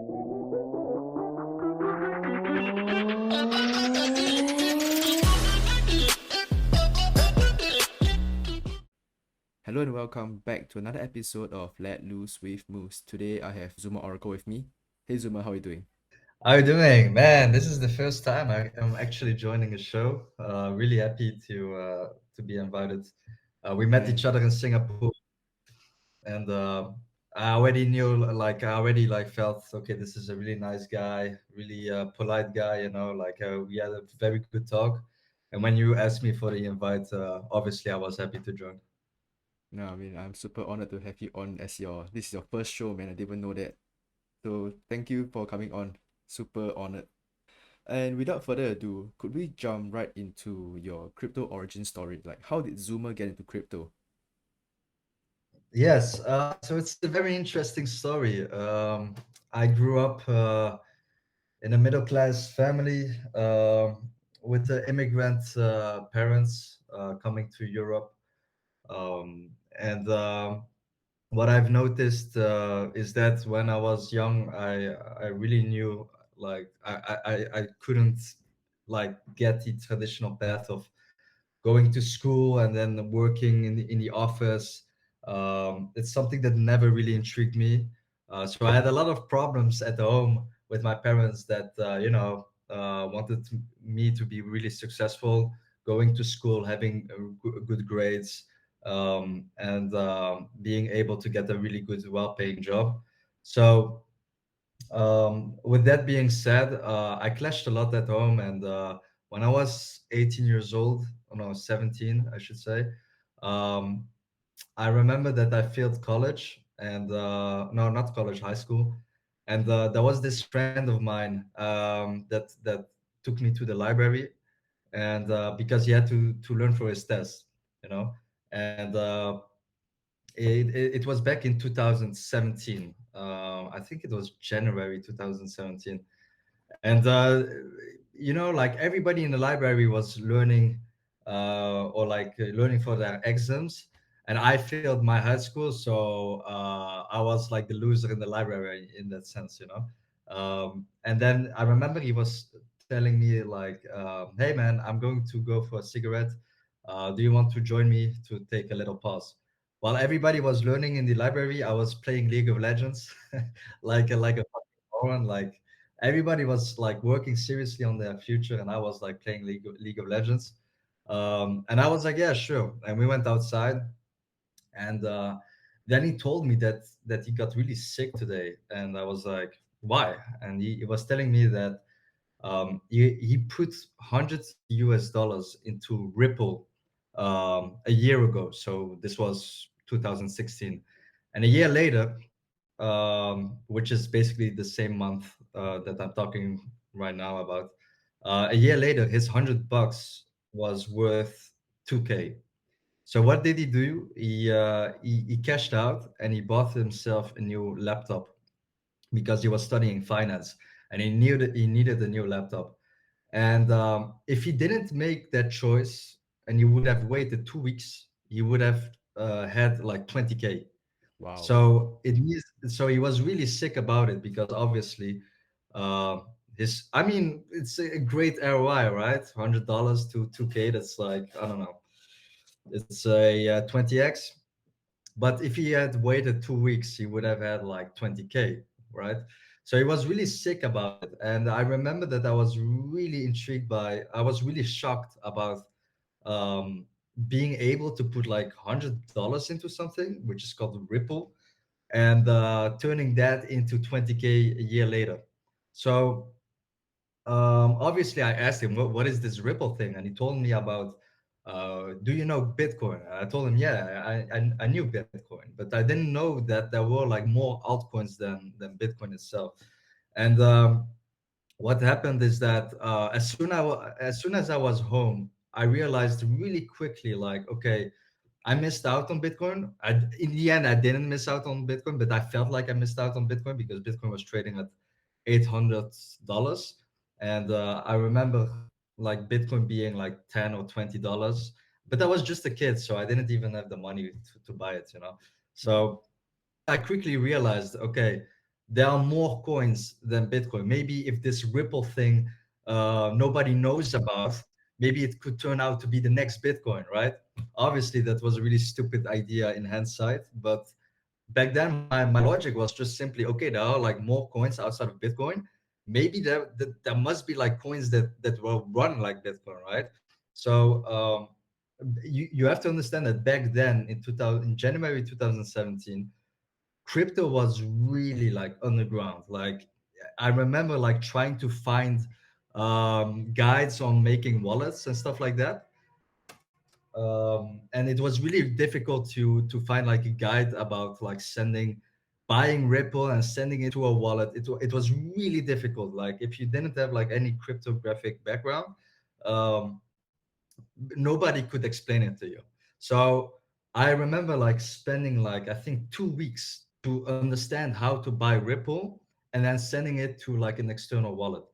Hello and welcome back to another episode of Let Loose with Moose. Today I have ZoomerOracle with me. Hey Zoomer, how are you doing? How you doing, man? This is the first time I am actually joining a show. Really happy to be invited. We met each Man, other in Singapore, and I already knew, like, I already like felt, okay, this is a really nice guy, really polite guy. We had a very good talk. And when you asked me for the invite, obviously I was happy to join. no, I'm super honored to have you on as this is your first show, man. I didn't even know that. So thank you for coming on. Super honored. And without further ado, could we jump right into your crypto origin story? Like, how did Zoomer get into crypto? Yes, so it's a very interesting story. I grew up in a middle class family with immigrant parents coming to Europe. And What I've noticed is that when I was young, I really knew, like, I couldn't like get the traditional path of going to school and then working in the office. It's something that never really intrigued me. So I had a lot of problems at home with my parents that wanted me to be really successful, going to school, having good grades, and being able to get a really good, well-paying job. So with that being said, I clashed a lot at home, and when I was 18 years old, oh no, 17, I should say, um, I remember that I failed college, and no, not college, high school, and there was this friend of mine that took me to the library, and because he had to learn for his test, you know, and it was back in 2017. I think it was January 2017, and like everybody in the library was learning or like learning for their exams, and I failed my high school, so I was like the loser in the library in that sense, and then I remember he was telling me like, hey man, I'm going to go for a cigarette. Do you want to join me to take a little pause? While everybody was learning in the library, I was playing League of Legends like a fucking moron. Like everybody was like working seriously on their future, and I was like playing League of Legends. And I was like, yeah, sure. And we went outside, and then he told me that he got really sick today, and I was like, why? And he was telling me that he put hundreds US dollars into Ripple a year ago. So this was 2016, and a year later, which is basically the same month that I'm talking right now about. A year later, his $100 was worth 2K. So what did he do? He cashed out and he bought himself a new laptop because he was studying finance, and he needed a new laptop. And if he didn't make that choice and he would have waited 2 weeks, he would have had like 20K. Wow. So he was really sick about it because obviously, uh, I mean, it's a great ROI, right? $100 to 2K. That's like, I don't know. It's a 20x. But if he had waited 2 weeks, he would have had like 20K, right? So he was really sick about it. And I remember that I was really shocked about um, being able to put like $100 into something, which is called Ripple, and turning that into 20K a year later. So obviously, I asked him, what is this Ripple thing? And he told me about, do you know Bitcoin? And I told him, yeah, I knew Bitcoin, but I didn't know that there were like more altcoins than Bitcoin itself. And what happened is that as soon as I was home, I realized really quickly, like, okay, I missed out on Bitcoin. In the end, I didn't miss out on Bitcoin, but I felt like I missed out on Bitcoin because Bitcoin was trading at $800, and I remember like Bitcoin being like $10 or $20, but I was just a kid, so I didn't even have the money to buy it. Mm. So I quickly realized, okay, there are more coins than Bitcoin. Maybe if this Ripple thing nobody knows about, maybe it could turn out to be the next Bitcoin, right? Obviously, that was a really stupid idea in hindsight, but back then my logic was just simply, okay, there are like more coins outside of Bitcoin. Maybe there must be like coins that will run like Bitcoin, right? So you have to understand that back then in 2000, in January 2017, crypto was really like underground. Like I remember like trying to find guides on making wallets and stuff like that, and it was really difficult to find like a guide about like buying Ripple and sending it to a wallet. It was really difficult. Like if you didn't have like any cryptographic background, um, nobody could explain it to you. So I remember like spending like I think 2 weeks to understand how to buy Ripple and then sending it to like an external wallet.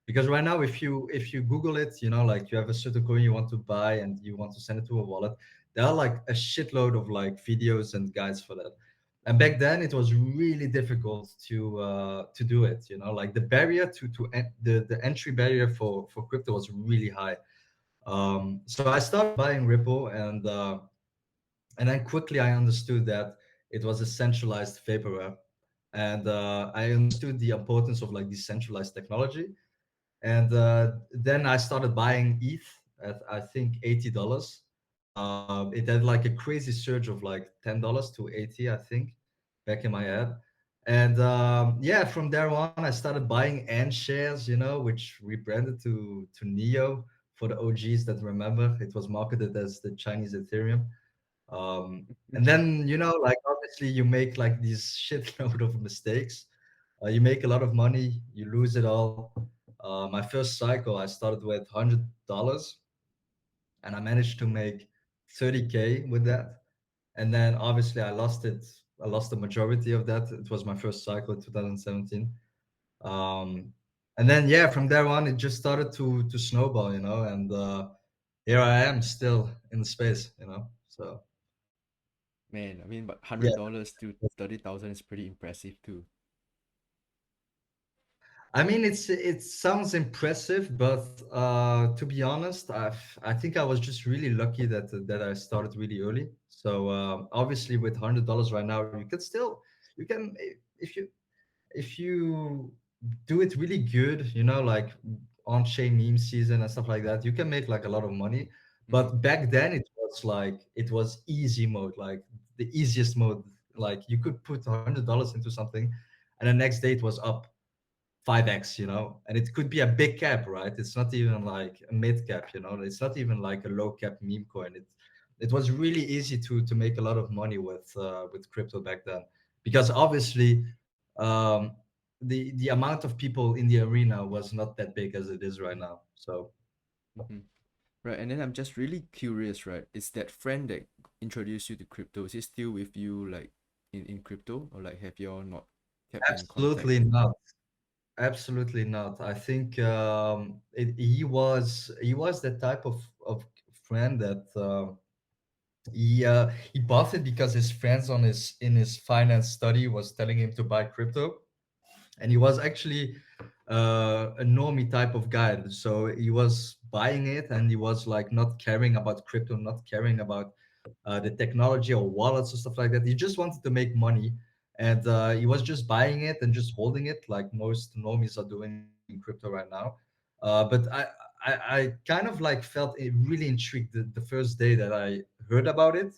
Because right now, if you Google it, like you have a certain coin you want to buy and you want to send it to a wallet, there are like a shitload of like videos and guides for that. And back then, it was really difficult to do it. Like the barrier the entry barrier for crypto was really high. So I started buying Ripple, and then quickly I understood that it was a centralized vaporware, and I understood the importance of like decentralized technology. And then I started buying ETH at I think $80. It had like a crazy surge of like $10 to 80, I think, back in my head. And yeah, from there on, I started buying Ant shares, which rebranded to Neo for the OGs that remember. It was marketed as the Chinese Ethereum. And then, like obviously you make like these shitload of mistakes. You make a lot of money, you lose it all. My first cycle, I started with $100, and I managed to make 30K with that. And then obviously I lost it. I lost the majority of that. It was my first cycle in 2017. Um, and then yeah, from there on, it just started to snowball, and here I am still in the space, So Man, I mean, but yeah. $100 to 30,000 is pretty impressive too. I mean, it sounds impressive, but to be honest, I think I was just really lucky that I started really early. So obviously, with $100 right now, you can if you do it really good, like on-chain meme season and stuff like that, you can make like a lot of money. Mm-hmm. But back then, it was easy mode, like the easiest mode. Like you could put $100 into something, and the next day it was up 5x, and it could be a big cap, right? It's not even like a mid cap, it's not even like a low cap meme coin. It was really easy to make a lot of money with crypto back then, because obviously the amount of people in the arena was not that big as it is right now. So Mm-hmm. Right, and then I'm just really curious, right? Is that friend that introduced you to crypto, is he still with you like in crypto, or like have you all not kept in contact? absolutely not. Absolutely not. I think he was the type of friend that he bought it because his friends in his finance study was telling him to buy crypto, and he was actually a normie type of guy. So he was buying it, and he was like not caring about crypto, not caring about the technology or wallets or stuff like that. He just wanted to make money, and he was just buying it and just holding it, like most normies are doing in crypto right now. But I kind of like felt really intrigued the first day that I heard about it.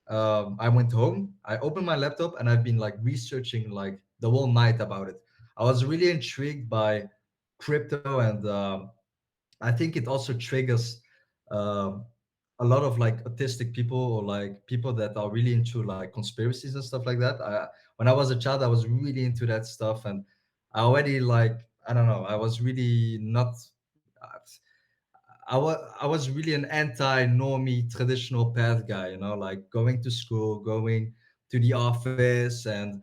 I went home, I opened my laptop, and I've been like researching like the whole night about it. I was really intrigued by crypto, and I think it also triggers um, a lot of like autistic people, or like people that are really into like conspiracies and stuff like that. When I was a child, I was really into that stuff, and I already like, I don't know, I was really not. I was really an anti-normie traditional path guy, like going to school, going to the office, and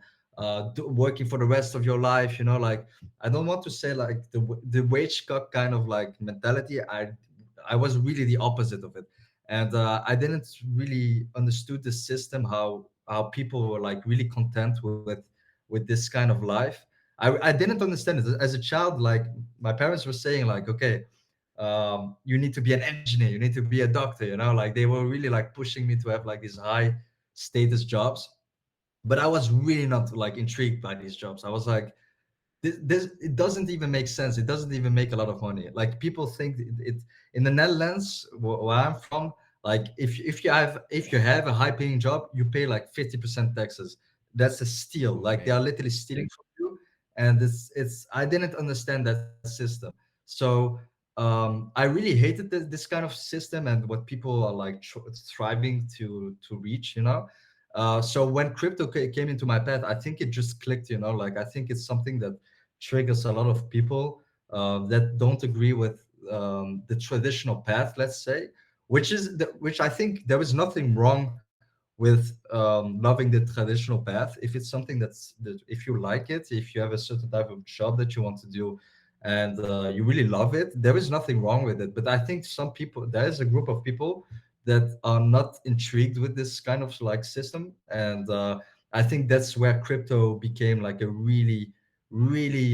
working for the rest of your life. Like I don't want to say like the wage cut kind of like mentality. I was really the opposite of it, and I didn't really understood the system, how people were like really content with this kind of life. I didn't understand it as a child. Like my parents were saying, like, okay, you need to be an engineer, you need to be a doctor, you know, like they were really like pushing me to have like these high status jobs. But I was really not like intrigued by these jobs. I was like, this it doesn't even make sense. It doesn't even make a lot of money. Like people think it in the Netherlands, where I'm from. Like if you have a high paying job, you pay like 50% taxes. That's a steal. Oh Like they are man. literally stealing from you, and it's I didn't understand that system. So I really hated this kind of system and what people are like striving to reach. You know. So when crypto came into my path, I think it just clicked. You know, like I think it's something that triggers a lot of people that don't agree with the traditional path, let's say, which I think there is nothing wrong with loving the traditional path if it's something that if you like it, if you have a certain type of job that you want to do, and you really love it, there is nothing wrong with it. But I think some people, there is a group of people that are not intrigued with this kind of like system, and I think that's where crypto became like a really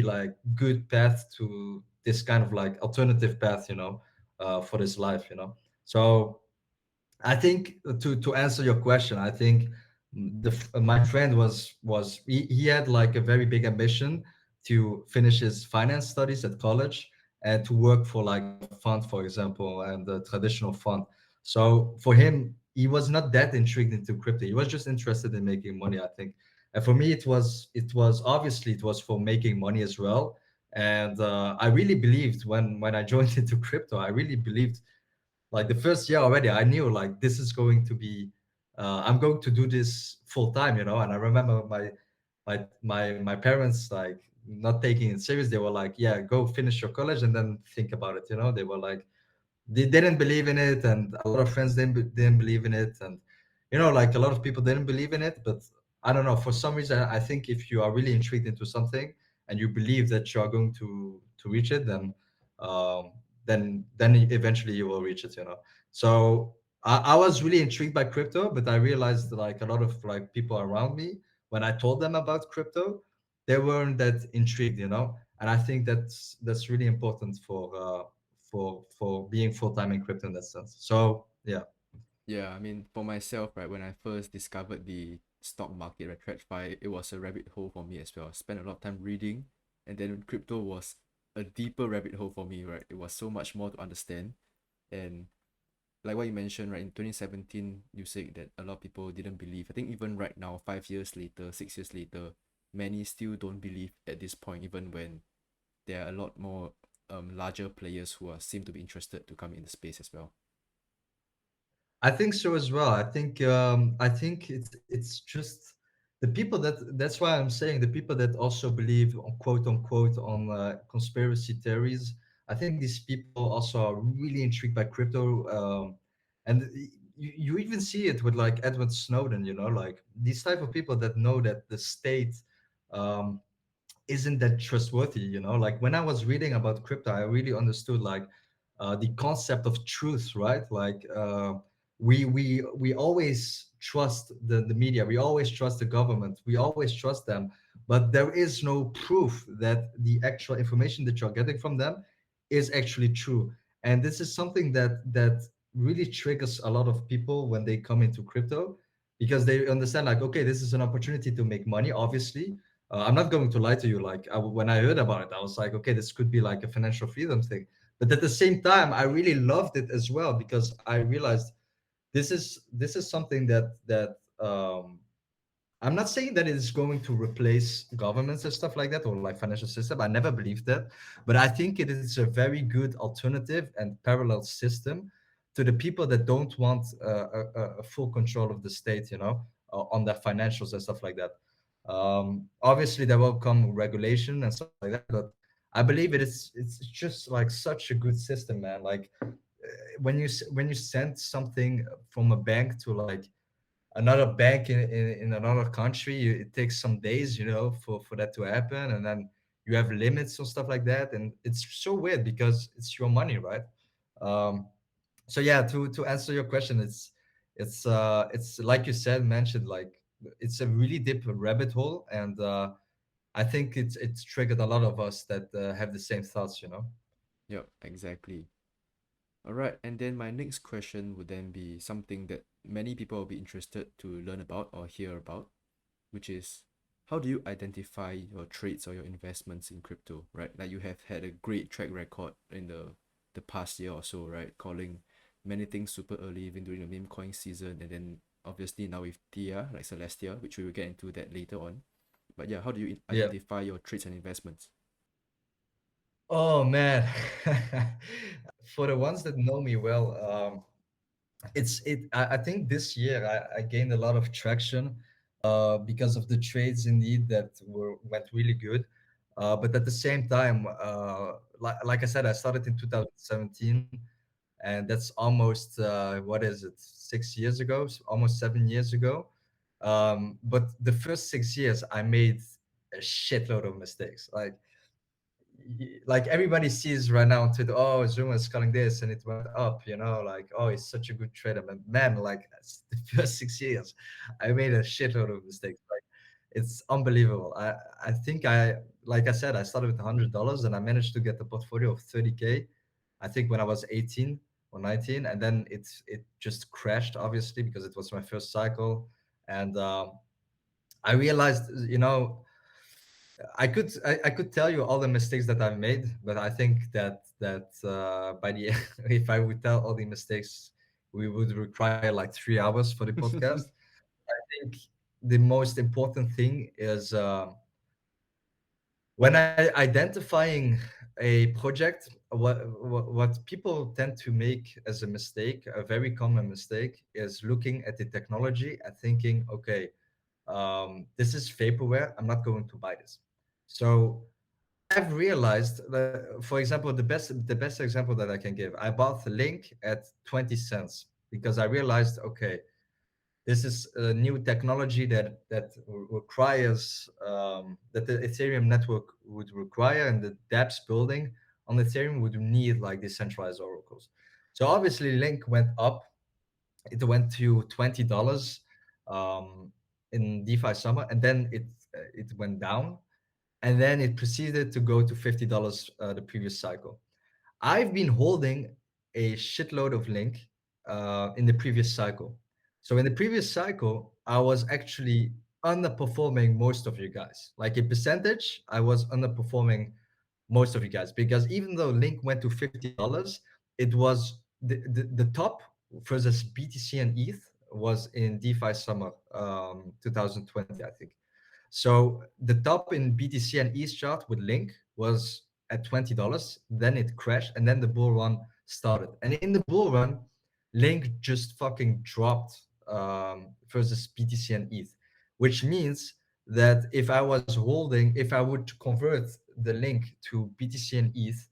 like good path to this kind of like alternative path, you know, for this life, you know. So I think to answer your question, I think my friend was he had like a very big ambition to finish his finance studies at college and to work for like a fund, for example, and the traditional fund. So for him, he was not that intrigued into crypto. He was just interested in making money, I think. And for me, it was obviously it was for making money as well. And I really believed when I joined into crypto, I really believed like the first year already, I knew like this is going to be I'm going to do this full time, you know. And I remember my parents like not taking it serious. They were like, yeah, go finish your college and then think about it, you know. They were like, they didn't believe in it, and a lot of friends didn't believe in it, and you know, like a lot of people didn't believe in it. But I don't know, for some reason I think if you are really intrigued into something and you believe that you are going to reach it, um then eventually you will reach it, you know. So I was really intrigued by crypto, but I realized that, like a lot of like people around me, when I told them about crypto, they weren't that intrigued, you know. And I think that's really important for being full time in crypto in that sense. So yeah, Yeah, I mean, for myself, right, when I first discovered the stock market, right, TradFi, it was a rabbit hole for me as well. I spent a lot of time reading, and then crypto was a deeper rabbit hole for me, right? It was so much more to understand. And like what you mentioned, right, in 2017, you said that a lot of people didn't believe. I think even right now, 5 years later, 6 years later, many still don't believe at this point, even when there are a lot more larger players who are seem to be interested to come in the space as well. I think so as well. I think it's just the people that's why I'm saying the people that also believe on quote unquote on conspiracy theories. I think these people also are really intrigued by crypto, and you even see it with like Edward Snowden. You know, like these type of people that know that the state um, isn't that trustworthy, you know. Like when I was reading about crypto, I really understood like the concept of truth, right? Like we always trust the media, we always trust the government, we always trust them, but there is no proof that the actual information that you're getting from them is actually true. And this is something that really triggers a lot of people when they come into crypto, because they understand like, okay, this is an opportunity to make money, obviously. I'm not going to lie to you. Like when I heard about it, I was like, okay, this could be like a financial freedom thing. But at the same time, I really loved it as well because I realized this is something that I'm not saying that it's going to replace governments and stuff like that or like financial system. I never believed that, but I think it is a very good alternative and parallel system to the people that don't want a full control of the state, you know, on their financials and stuff like that. Obviously, there will come regulation and stuff like that, but I believe it's just like such a good system, man. Like when you send something from a bank to like another bank in another country, it takes some days, you know, for that to happen, and then you have limits or stuff like that, and it's so weird because it's your money, right? um so yeah, to answer your question, it's like you said, mentioned, like it's a really deep rabbit hole, and I think it's triggered a lot of us that have the same thoughts, you know. Yep, exactly. All right, and then my next question would then be something that many people will be interested to learn about or hear about, which is how do you identify your trades or your investments in crypto, right? Like you have had a great track record in the past year or so, right? Calling many things super early, even during the meme coin season, and then obviously now with Tia, like Celestia, which we will get into that later on. But yeah, how do you Yeah. identify your trades and investments? Oh man. For the ones that know me well, I think this year I gained a lot of traction because of the trades indeed that went really good. But at the same time, like I said, I started in 2017, and that's almost what is it, 6 years ago, almost 7 years ago. But the first 6 years, I made a shitload of mistakes. Like everybody sees right now on Twitter, oh, Zuma is calling this and it went up, like, oh, he's such a good trader. But man, like the first 6 years, I made a shitload of mistakes. Like it's unbelievable. I think like I said, I started with $100 and I managed to get a portfolio of 30K. I think when I was 18 or 19, and then it just crashed, obviously, because it was my first cycle. And I realized, I could tell you all the mistakes that I've made, but I think that by the end, if I would tell all the mistakes, we would require like 3 hours for the podcast. I think the most important thing is when I identifying a project, what people tend to make as a mistake, a very common mistake, is looking at the technology and thinking, okay, this is vaporware. I'm not going to buy this. So I've realized that, for example, the best example that I can give, I bought the link at 20 cents because I realized, okay, this is a new technology that requires that the Ethereum network would require, and the dApps building on Ethereum would need like decentralized oracles. So obviously, Link went up. It went to $20 um, in DeFi summer, and then it went down, and then it proceeded to go to $50 the previous cycle. I've been holding a shitload of Link in the previous cycle. So in the previous cycle, I was actually underperforming most of you guys. Like in percentage, I was underperforming most of you guys because even though Link went to $50, it was the top versus BTC and ETH was in DeFi summer 2020, I think. So the top in BTC and ETH chart with Link was at $20. Then it crashed, and then the bull run started. And in the bull run, Link just fucking dropped versus BTC and ETH, which means that if I would convert the Link to BTC and ETH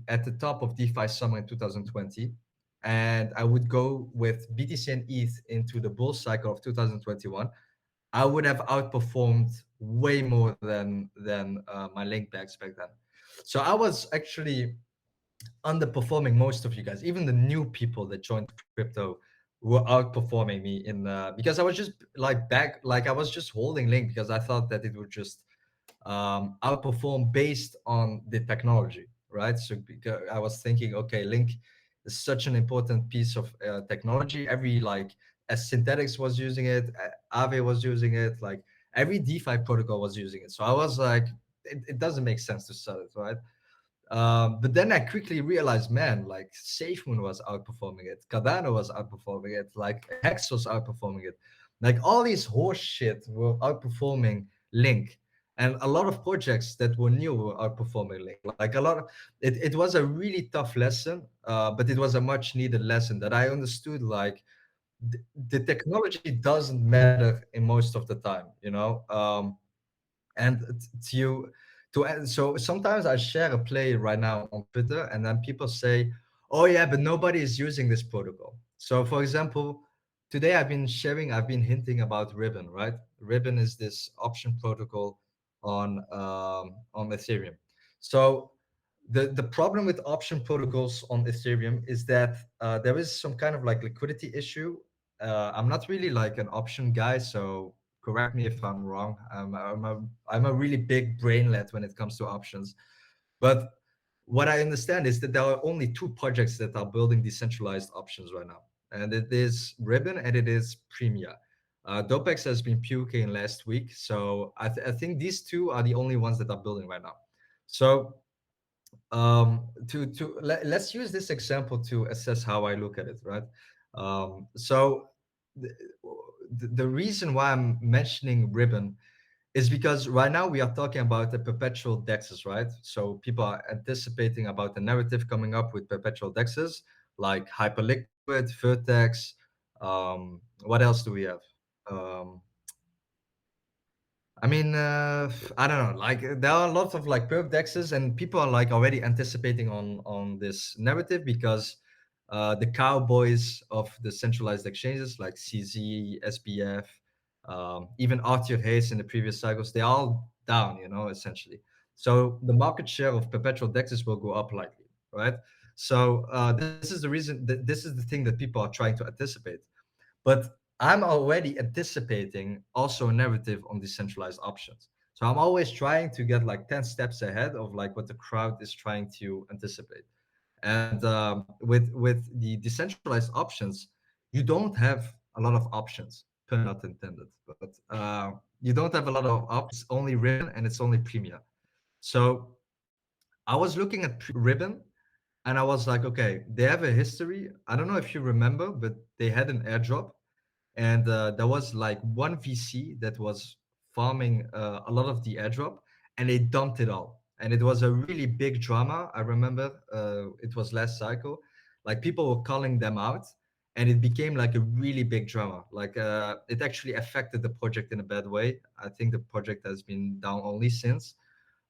at the top of DeFi summer in 2020, and I would go with BTC and ETH into the bull cycle of 2021, I would have outperformed way more than my link backs back then. So I was actually underperforming most of you guys. Even the new people that joined crypto were outperforming me in because I was just like I was just holding Link because I thought that it would just outperform based on the technology, right? So because I was thinking, okay, Link is such an important piece of technology. Every like as Synthetics was using it, Aave was using it, like every DeFi protocol was using it. So I was like, it doesn't make sense to sell it, right? But then I quickly realized, man, like SafeMoon was outperforming it, Cardano was outperforming it, like Hex was outperforming it, like all these horse shit were outperforming Link, and a lot of projects that were new were outperforming Link. Like a lot of it was a really tough lesson, but it was a much needed lesson that I understood. Like the technology doesn't matter in most of the time, and so sometimes I share a play right now on Twitter, and then people say, oh yeah, but nobody is using this protocol. So for example, today I've been hinting about Ribbon, right? Ribbon is this option protocol on Ethereum. So the problem with option protocols on Ethereum is that there is some kind of like liquidity issue. I'm not really like an option guy, so correct me if I'm wrong. I'm a really big brainlet when it comes to options. But what I understand is that there are only two projects that are building decentralized options right now, and it is Ribbon and it is Premia. Dopex has been puking last week, so I think these two are the only ones that are building right now. So let's use this example to assess how I look at it, right? So the, the reason why I'm mentioning Ribbon is because right now we are talking about the perpetual dexes, right? So people are anticipating about the narrative coming up with perpetual dexes like Hyperliquid, Vertex. What else do we have? Um, I mean, I don't know. Like there are lots of like perp dexes, and people are like already anticipating on this narrative because the cowboys of the centralized exchanges like CZ, SBF, even Arthur Hayes in the previous cycles, they're all down, essentially. So the market share of perpetual dexes will go up likely, right? So this is the reason that this is the thing that people are trying to anticipate. But I'm already anticipating also a narrative on decentralized options. So I'm always trying to get like 10 steps ahead of like what the crowd is trying to anticipate. And with the decentralized options, you don't have a lot of options, pun not intended. But you don't have a lot of options. It's only Ribbon and it's only Premium. So I was looking at Ribbon and I was like, okay, they have a history. I don't know if you remember, but they had an airdrop and there was like one VC that was farming a lot of the airdrop, and they dumped it all. And it was a really big drama. I remember it was last cycle, like people were calling them out, and it became like a really big drama. Like it actually affected the project in a bad way. I think the project has been down only since.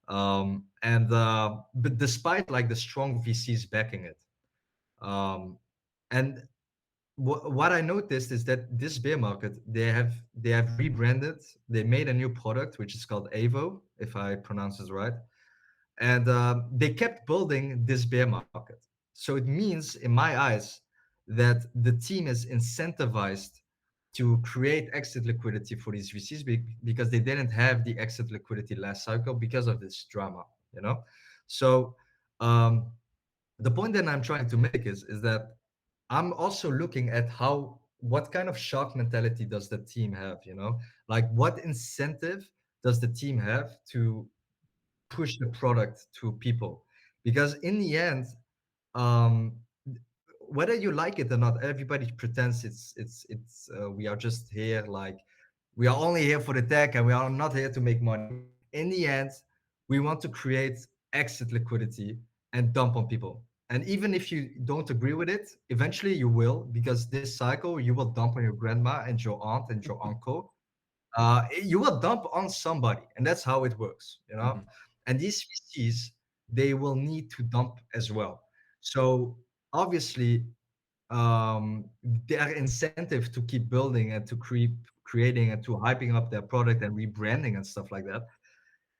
And but despite like the strong VCs backing it, um, and what I noticed is that this bear market, they have rebranded. They made a new product which is called Avo, if I pronounce it right, and they kept building this bear market. So it means, in my eyes, that the team is incentivized to create exit liquidity for these VCs because they didn't have the exit liquidity last cycle because of this drama. You know, so um, the point that I'm trying to make is that I'm also looking at how what kind of shark mentality does the team have, like what incentive does the team have to push the product to people? Because in the end, um, whether you like it or not, everybody pretends it's we are just here like we are only here for the tech and we are not here to make money. In the end, we want to create exit liquidity and dump on people. And even if you don't agree with it, eventually you will, because this cycle you will dump on your grandma and your aunt and your uncle. You will dump on somebody, and that's how it works, Mhm. and these VCs, they will need to dump as well. So obviously, their incentive to keep building and to keep creating and to hyping up their product and rebranding and stuff like that,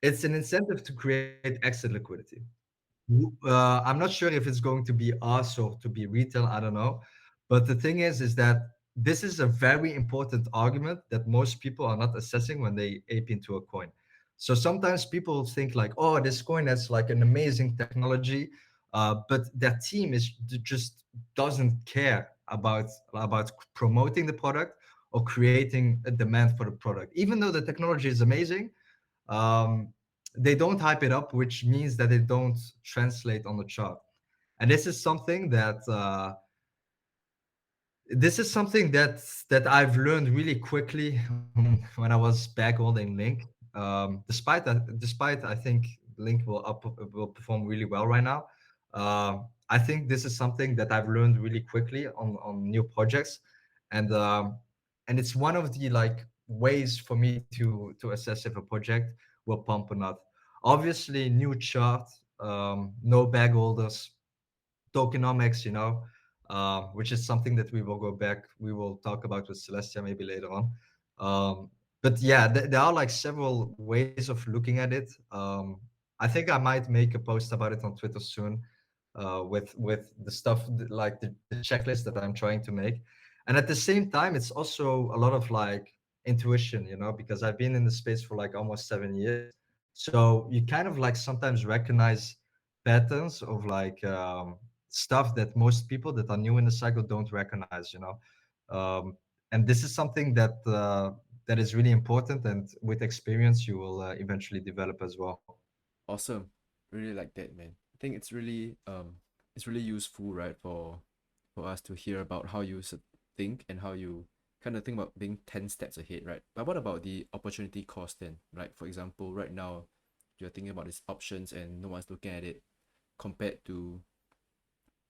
it's an incentive to create exit liquidity. I'm not sure if it's going to be us or to be retail. I don't know. But the thing is that this is a very important argument that most people are not assessing when they ape into a coin. So sometimes people think like, oh, this coin has like an amazing technology, but their team just doesn't care about promoting the product or creating a demand for the product. Even though the technology is amazing, um, they don't hype it up, which means that they don't translate on the chart. And this is something that I've learned really quickly when I was back holding Link. Despite I think Link will perform really well right now. I think this is something that I've learned really quickly on new projects, and it's one of the like ways for me to assess if a project will pump or not. Obviously, new chart, no bag holders, tokenomics, which is something that we will go back, we will talk about with Celestia maybe later on. But yeah, there are like several ways of looking at it. I think I might make a post about it on Twitter soon, with the stuff like the checklist that I'm trying to make. And at the same time, it's also a lot of like intuition, because I've been in the space for like almost 7 years. So you kind of like sometimes recognize patterns of like stuff that most people that are new in the cycle don't recognize. Um, and this is something that is really important, and with experience, you will eventually develop as well. Awesome. Really like that, man. I think it's really useful, right, for us to hear about how you think and how you kind of think about being 10 steps ahead, right? But what about the opportunity cost then? Right? For example, right now you're thinking about these options and no one's looking at it compared to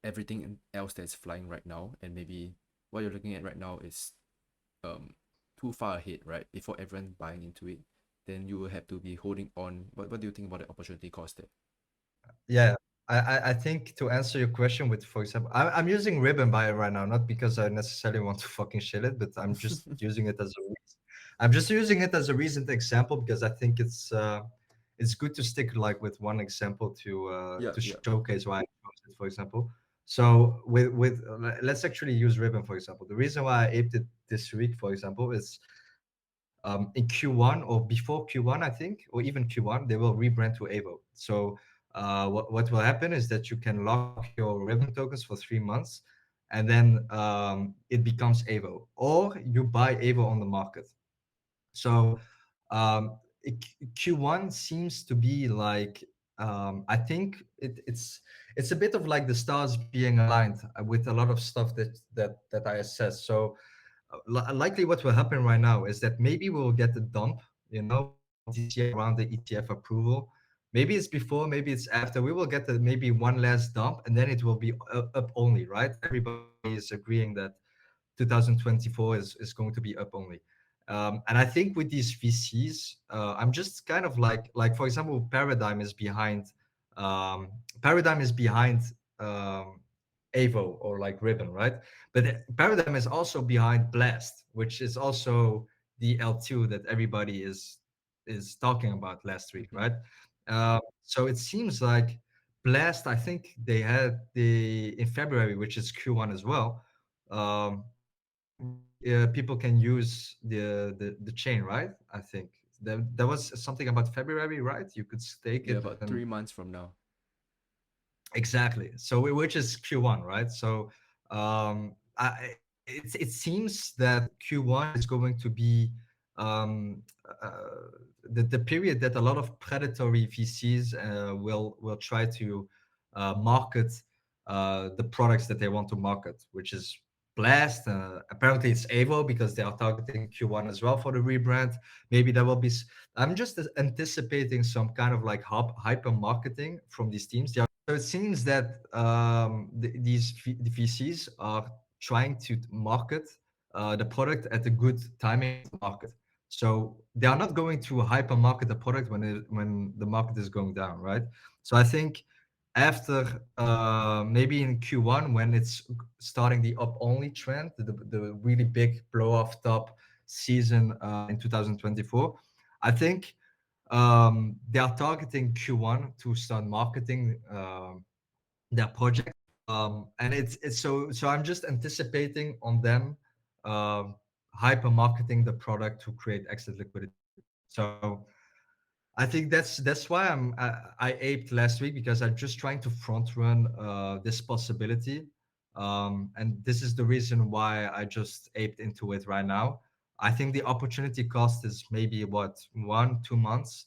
everything else that's flying right now, and maybe what you're looking at right now is um too far ahead, right? Before everyone's buying into it, then you will have to be holding on. What do you think about the opportunity cost there? Yeah, I think to answer your question with, for example, I'm using ribbon buyer right now, not because I necessarily want to fucking shit it, but I'm just using it as a reason. I'm just using it as a recent example because I think it's good to stick like with one example Yeah, to yeah. showcase why I chose it, for example. So let's actually use ribbon for example. The reason why I aped it this week, for example, is in Q1 or before Q1, I think, or even Q1, they will rebrand to Avo. So what will happen is that you can lock your Ribbon tokens for 3 months, and then it becomes Avo, or you buy Avo on the market. So Q1 seems to be like I think it's a bit of like the stars being aligned with a lot of stuff that I assess. So likely what will happen right now is that maybe we'll get the dump, this year around the ETF approval. Maybe it's before, maybe it's after. We will get maybe one last dump, and then it will be up only, right? Everybody is agreeing that 2024 is going to be up only. And I think with these VCs, I'm just kind of like for example, Paradigm is behind um, Avo or like Ribbon, right? But Paradigm is also behind Blast, which is also the L2 that everybody is talking about last week, Hmm. right? So it seems like Blast. I think they had the in February, which is Q1 as well. People can use the chain, right? I think there was something about February, right? You could stake Yeah, it about and 3 months from now. exactly. So which is Q1, right? So it seems that Q1 is going to be um, uh, the period that a lot of predatory VCs will try to market the products that they want to market, which is Blast. Apparently, it's Avo because they are targeting Q1 as well for the rebrand. Maybe there will be. I'm just anticipating some kind of like hyper marketing from these teams. So it seems that the VCs are trying to market the product at a good timing of the market. So they are not going to hyper market the product when the market is going down, right? So I think after maybe in Q1 when it's starting the up only trend, the really big blow off top season in 2024, I think they are targeting Q1 to start marketing their project, and it's so I'm just anticipating on them um, hyper marketing the product to create exit liquidity. So I think that's why I aped last week because I'm just trying to front run this possibility, and this is the reason why I just aped into it right now. I think the opportunity cost is maybe what 1 2 months,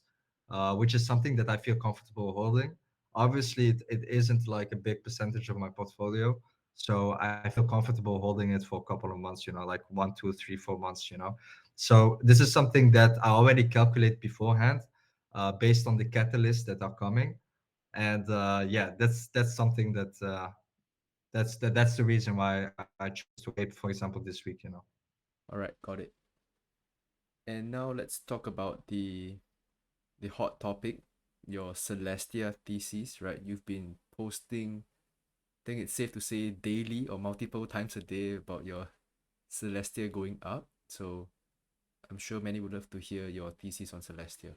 which is something that I feel comfortable holding. Obviously, it isn't like a big percentage of my portfolio, so I feel comfortable holding it for a couple of months. Like 1 2 3 4 months. So this is something that I already calculate beforehand based on the catalysts that are coming. And yeah, that's something that's the reason why I chose to ape, for example, this week. All right, got it. And now let's talk about the hot topic, your Celestia thesis, right? You've been posting, I think it's safe to say daily or multiple times a day about your Celestia going up. So I'm sure many would love to hear your thesis on Celestia.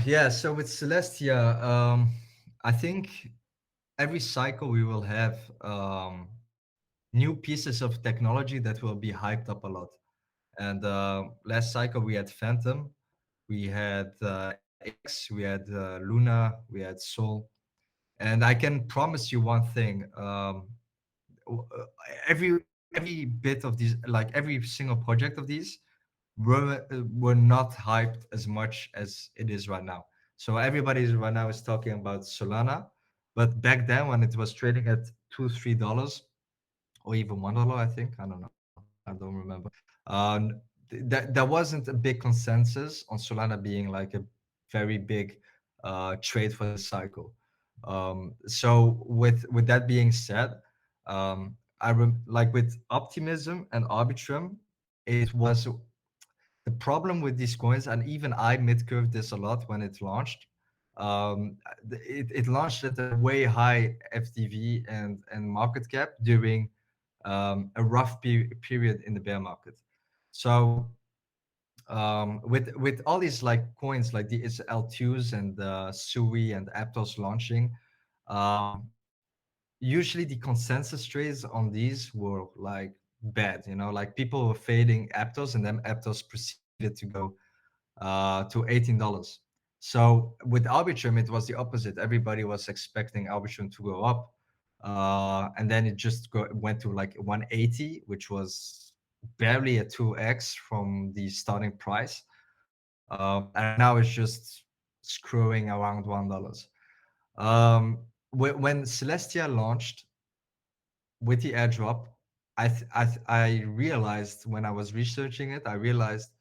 Yeah. So with Celestia, I think every cycle we will have new pieces of technology that will be hyped up a lot. And last cycle we had Phantom, we had AVEX, we had Luna, we had Sol. And I can promise you one thing: w- uh, every bit of these, like every single project of these, were not hyped as much as it is right now. So everybody right now is talking about Solana, but back then when it was trading at $2-3 or even $1, I think, I don't remember. That there wasn't a big consensus on Solana being like a very big trade for the cycle. So with that being said, like with Optimism and Arbitrum, it was the problem with these coins, and even I mid-curved this a lot when it launched. It launched at a way high FTV and market cap during a rough period in the bear market. So with all these like coins like the L2s and Sui and Aptos launching, um, usually the consensus trades on these were like bad. Like people were fading Aptos, and then Aptos proceeded to go to $18. So with Arbitrum, it was the opposite. Everybody was expecting Arbitrum to go up, and then it just went to like 180, which was barely a 2x from the starting price, and right now it's just screwing around $1. Um, when Celestia launched, with the airdrop, I realized when I was researching it, I realized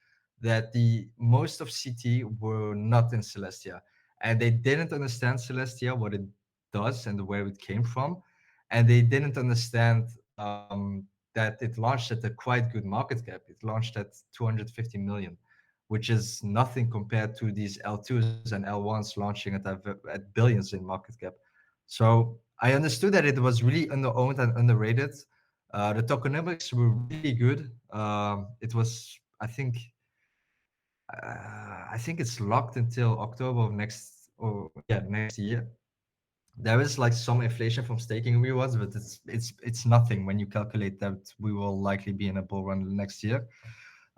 that the most of CT were not in Celestia, and they didn't understand Celestia, what it does and where it came from, and they didn't understand that it launched at a quite good market cap. It launched at 250 million, which is nothing compared to these L2s and L1s launching at billions in market cap. So I understood that it was really underowned and underrated. The tokenomics were really good. It was, I think it's locked until October of next year. There is like some inflation from staking rewards, but it's nothing when you calculate that we will likely be in a bull run next year.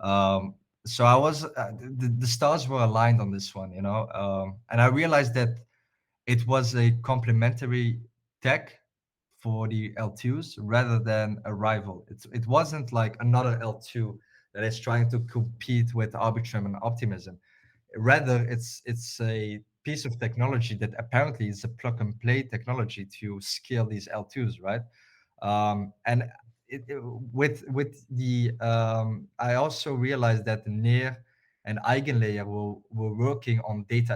Um, so the stars were aligned on this one, and I realized that it was a complementary tech for the L2s rather than a rival. It wasn't like another L2 that is trying to compete with Arbitrum and Optimism. Rather, it's a piece of technology that apparently is a plug and play technology to scale these L2s, right? And with the I also realized that the near and eigenlayer were working on data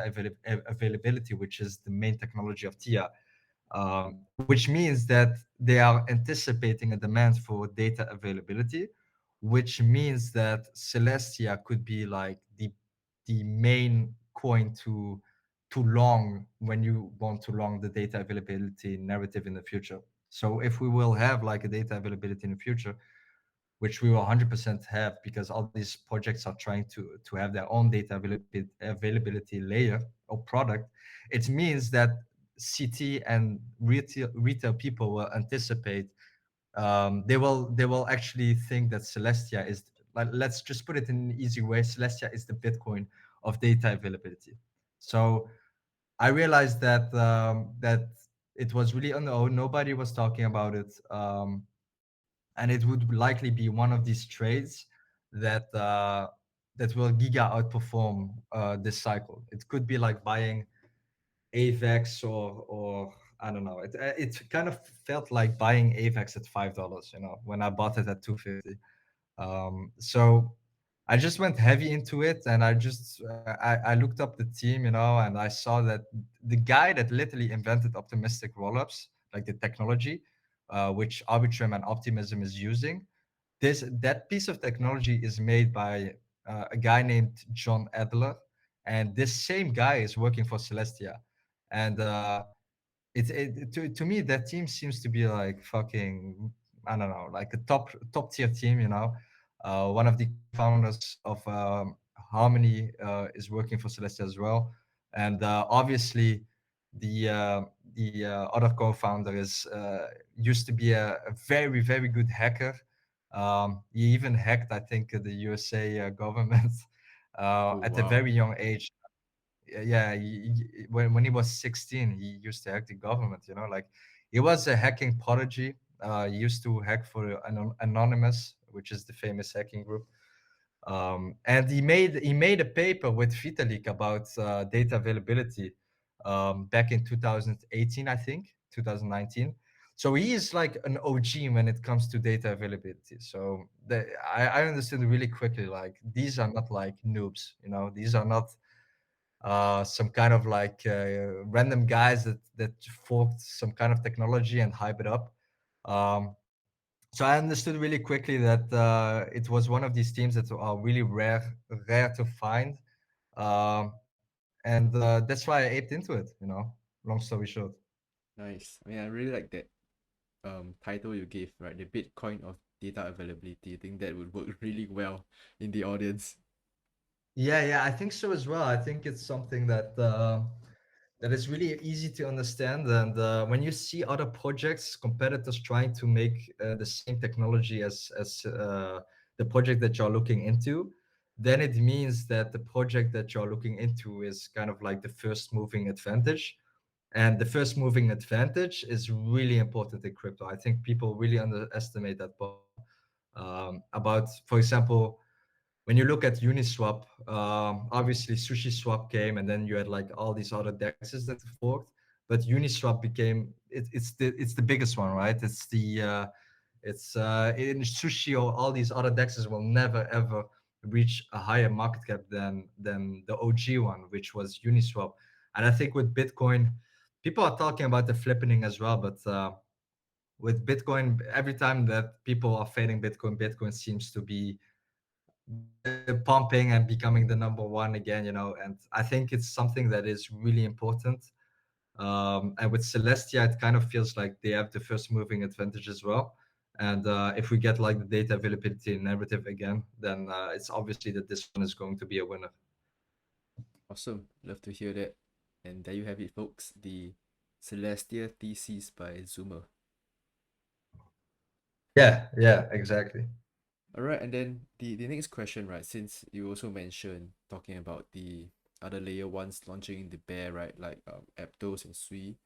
availability, which is the main technology of TIA, which means that they are anticipating a demand for data availability, which means that Celestia could be like the main coin to long when you want to long the data availability narrative in the future. So if we will have like a data availability in the future, which we will 100% have because all these projects are trying to have their own data availability layer or product, it means that CT and retail people will anticipate, they will actually think that Celestia is, like, let's just put it in an easy way, Celestia is the Bitcoin of data availability. So I realized that it was really unknown, nobody was talking about it, and it would likely be one of these trades that will giga outperform this cycle. It could be like buying AVEX or I don't know. It kind of felt like buying AVEX at $5, when I bought it at 250. So I just went heavy into it, and I looked up the team, and I saw that the guy that literally invented optimistic rollups, like the technology, which Arbitrum and Optimism is using, that piece of technology is made by a guy named John Adler, and this same guy is working for Celestia, and to me that team seems to be like fucking, I don't know, like a top tier team, one of the co-founders of Harmony is working for Celestia as well, and obviously the other co-founder is used to be a very very good hacker, He even hacked, I think, the USA government Oh at a wow. very young age. Yeah, when he was 16, he used to hack the government. You know, like he was a hacking prodigy. He used to hack for Anonymous, which is the famous hacking group. And he made a paper with Vitalik about data availability back in 2018, I think, 2019. So he is like an OG when it comes to data availability. So I understood really quickly, like these are not like noobs, you know, these are not some kind of like random guys that forked some kind of technology and hype it up. So I understood really quickly that it was one of these teams that are really rare to find, and that's why I aped into it. You know, long story short. Nice. I mean, I really like that title you gave, right? The Bitcoin of data availability. I think that would work really well in the audience. Yeah, yeah, I think so as well. I think it's something that is really easy to understand. And when you see other projects, competitors trying to make the same technology as the project that you're looking into, then it means that the project that you're looking into is kind of like the first moving advantage. And the first moving advantage is really important in crypto. I think people really underestimate that part. About, for example, when you look at Uniswap, obviously SushiSwap came, and then you had like all these other dexes that forked. But Uniswap became it's the biggest one, right? It's in Sushi or all these other dexes will never ever reach a higher market cap than the OG one, which was Uniswap. And I think with Bitcoin, people are talking about the flippening as well, but with Bitcoin, every time that people are fading Bitcoin, Bitcoin seems to be pumping and becoming the number one again, you know. And I think it's something that is really important. And with Celestia, it kind of feels like they have the first moving advantage as well. And if we get like the data availability narrative again, then it's obviously that this one is going to be a winner. Awesome. Love to hear that. And there you have it, folks. The Celestia Thesis by Zoomer. Yeah, yeah, exactly. All right, and then the next question, right? Since you also mentioned talking about the other layer ones launching in the bear, right? Like Aptos and Sui.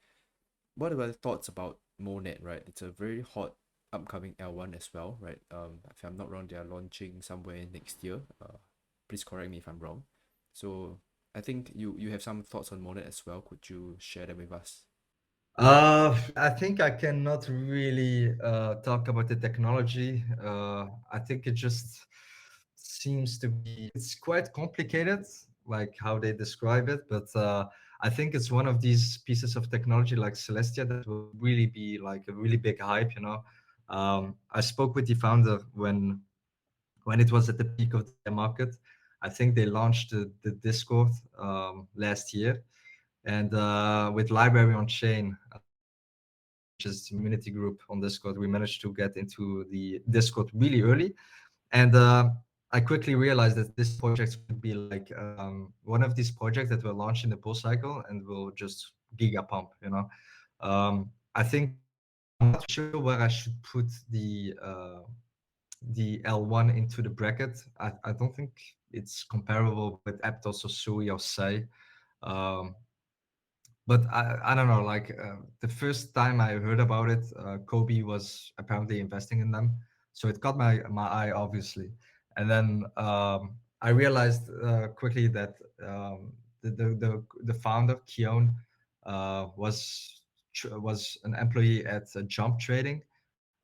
What are your thoughts about Monet, right? It's a very hot upcoming L1 as well, right? If I'm not wrong, they are launching somewhere next year. Please correct me if I'm wrong. So I think you have some thoughts on Monet as well. Could you share them with us? I think I cannot really talk about the technology. I think it just seems to be it's quite complicated, like how they describe it. But I think it's one of these pieces of technology like Celestia that will really be like a really big hype. You know, I spoke with the founder when it was at the peak of the bear market. I think they launched the Discord last year, and with Library on Chain, which is community group on Discord, we managed to get into the Discord really early. And I quickly realized that this project would be like one of these projects that will launch in the bull cycle and will just giga pump, you know. I think I'm not sure where I should put the L1 into the bracket. I don't think it's comparable with Aptos or Sui or Sai. Um, but I don't know. Like the first time I heard about it, Kobe was apparently investing in them, so it caught my eye, obviously. And then I realized quickly that the founder Keon was an employee at Jump Trading,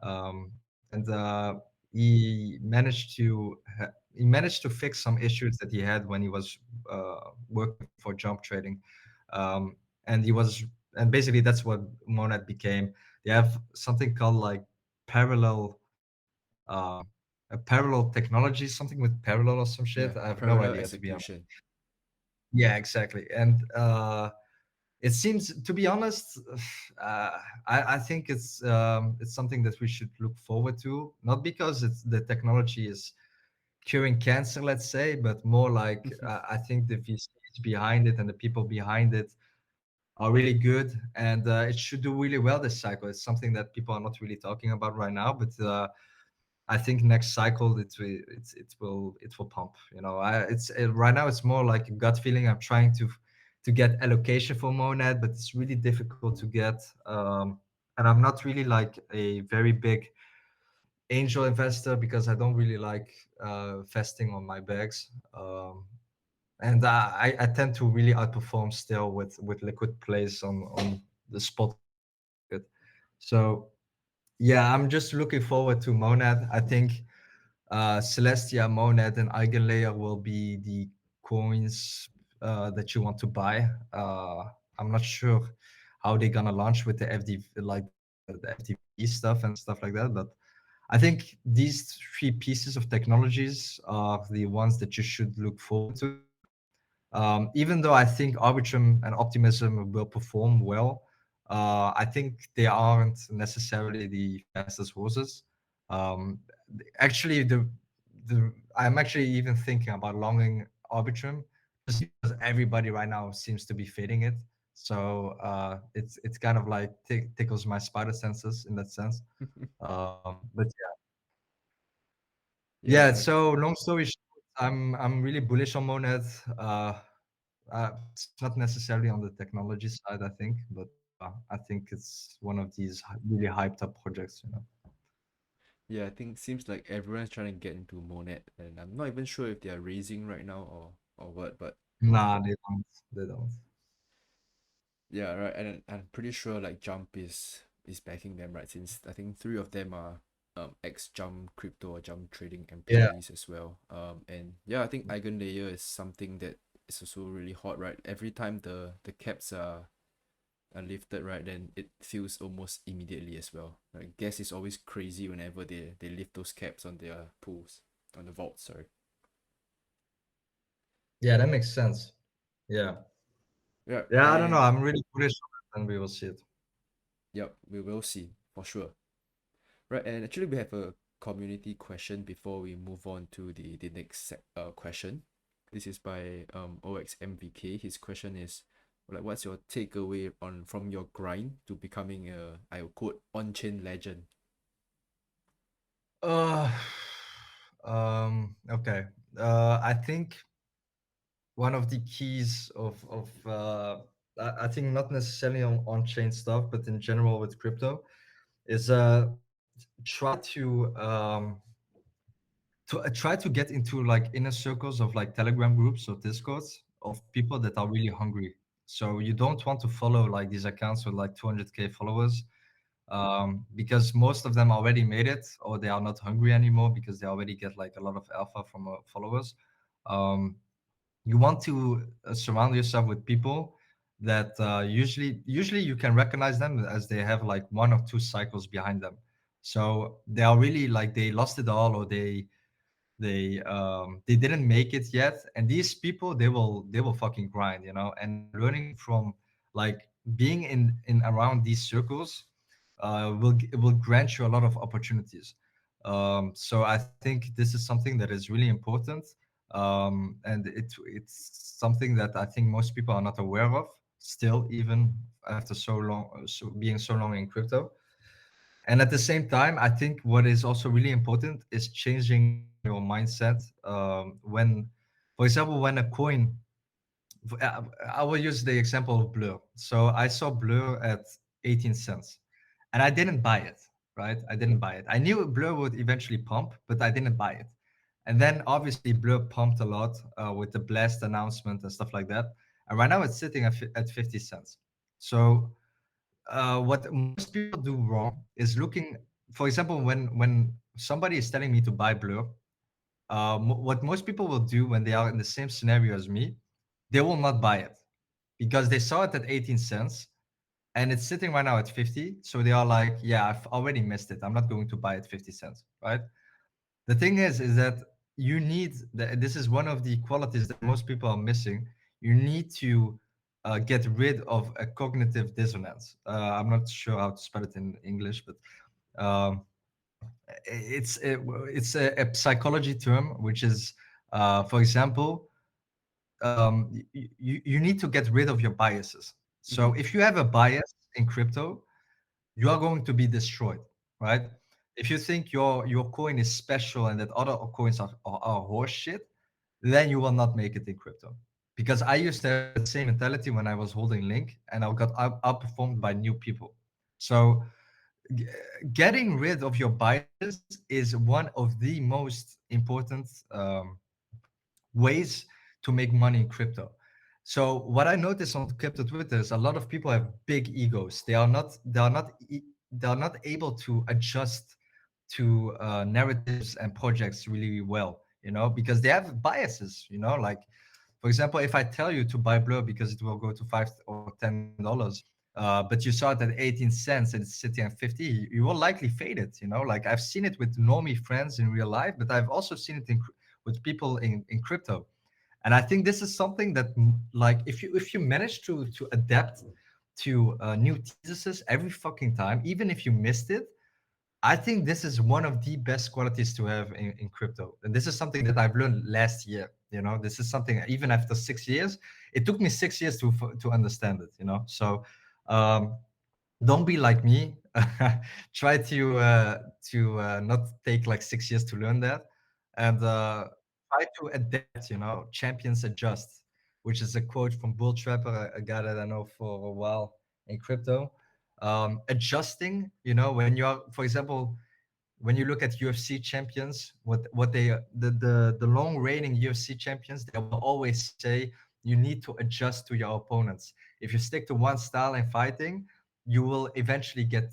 and he managed to fix some issues that he had when he was working for Jump Trading. Um, and he was and basically that's what Monad became. They have something called like parallel a parallel technology, something with parallel or some Yeah, shit. I have no parallel idea, to be honest. execution. Yeah, exactly. And it seems, to be honest, I think it's something that we should look forward to, not because it's the technology is curing cancer, let's say, but more like I think the VCs behind it and the people behind it are really good, and it should do really well this cycle. It's something that people are not really talking about right now, but I think next cycle it will pump. Right now it's more like a gut feeling. I'm trying to get allocation for Monad, but it's really difficult to get. And I'm not really like a very big angel investor because I don't really like vesting on my bags. And I tend to really outperform still with liquid plays on the spot market. So yeah, I'm just looking forward to Monad. I think Celestia, Monad, and Eigenlayer will be the coins that you want to buy. I'm not sure how they're gonna launch with the FD, like the FDV stuff and stuff like that, but I think these three pieces of technologies are the ones that you should look forward to. Even though I think Arbitrum and Optimism will perform well, I think they aren't necessarily the fastest horses. Um, actually, I'm actually even thinking about longing Arbitrum just because everybody right now seems to be fading it. So it's kind of like tickles my spider senses in that sense. But yeah, Yeah, so long story short, I'm really bullish on Monad. It's not necessarily on the technology side, I think, but I think it's one of these really hyped up projects. yeah, I think seems like everyone's trying to get into Monet, and I'm not even sure if they are raising right now or what, but Nah, they don't. They don't. yeah, right. And I'm pretty sure like Jump is backing them, right? Since I think three of them are ex Jump crypto or Jump trading Yeah, employees as well. And yeah, I think Eigenlayer is something that is also really hot, right? Every time the caps are lifted, right, then it feels almost immediately as well. I guess it's always crazy whenever they lift those caps on their pools, on the vault, sorry. yeah, that makes sense. Yeah, Yeah, yeah. I don't know. and I'm really bullish on it, and we will see it. yep, we will see for sure. Right, and actually we have a community question before we move on to the next question. This is by OXMVK. His question is like, what's your takeaway on from your grind to becoming a, I will quote, on-chain legend? Uh, okay. I think one of the keys of I think not necessarily on chain stuff, but in general with crypto, is try to get into like inner circles of like Telegram groups or Discords of people that are really hungry. So you don't want to follow like these accounts with like 200K followers, because most of them already made it or they are not hungry anymore because they already get like a lot of alpha from followers. Um, you want to surround yourself with people that usually you can recognize them as they have like one or two cycles behind them. So they are really like they lost it all or they didn't make it yet, and these people they will fucking grind. And learning from like being in around these circles will grant you a lot of opportunities. So I think this is something that is really important, and it's something that I think most people are not aware of still, even after being so long in crypto. And at the same time, I think what is also really important is changing your mindset. For example, when a coin, I will use the example of Blur. So I saw Blur at 18 cents and I didn't buy it, right? I didn't buy it. I knew Blur would eventually pump, but I didn't buy it. And then obviously Blur pumped a lot with the blast announcement and stuff like that. And right now it's sitting at 50 cents. So what most people do wrong is looking, for example, when somebody is telling me to buy Blur, what most people will do when they are in the same scenario as me, they will not buy it because they saw it at 18 cents and it's sitting right now at 50. So they are like, yeah, I've already missed it. I'm not going to buy it 50 cents, right? The thing is that this is one of the qualities that most people are missing. You need to get rid of a cognitive dissonance. I'm not sure how to spell it in English, but um, it's a psychology term, which is, for example, you need to get rid of your biases. So Mm-hmm. if you have a bias in crypto, you are going to be destroyed, right? If you think your coin is special and that other coins are horse shit, then you will not make it in crypto. Because I used to have the same mentality when I was holding Link, and I got outperformed by new people. So g- getting rid of your biases is one of the most important ways to make money in crypto. So what I notice on crypto Twitter is a lot of people have big egos. They are not able to adjust to narratives and projects really well, you know, because they have biases, you know, like for example, if I tell you to buy Blur because it will go to $5 or $10, but you saw it at 18 cents and it's sitting at 50, you will likely fade it. You know, like I've seen it with normie friends in real life, but I've also seen it with people in crypto. And I think this is something that, like, if you manage to adapt to new theses every fucking time, even if you missed it, I think this is one of the best qualities to have in crypto. And this is something that I've learned last year. You know, this is something even after 6 years, it took me 6 years to understand it. You know, so um, don't be like me. Try to not take like 6 years to learn that, and try to adapt. You know, champions adjust, which is a quote from Bull Trapper, a guy that I know for a while in crypto. Adjusting, you know, when you're, for example, when you look at UFC champions, what they the long reigning UFC champions, they will always say you need to adjust to your opponents. If you stick to one style in fighting, you will eventually get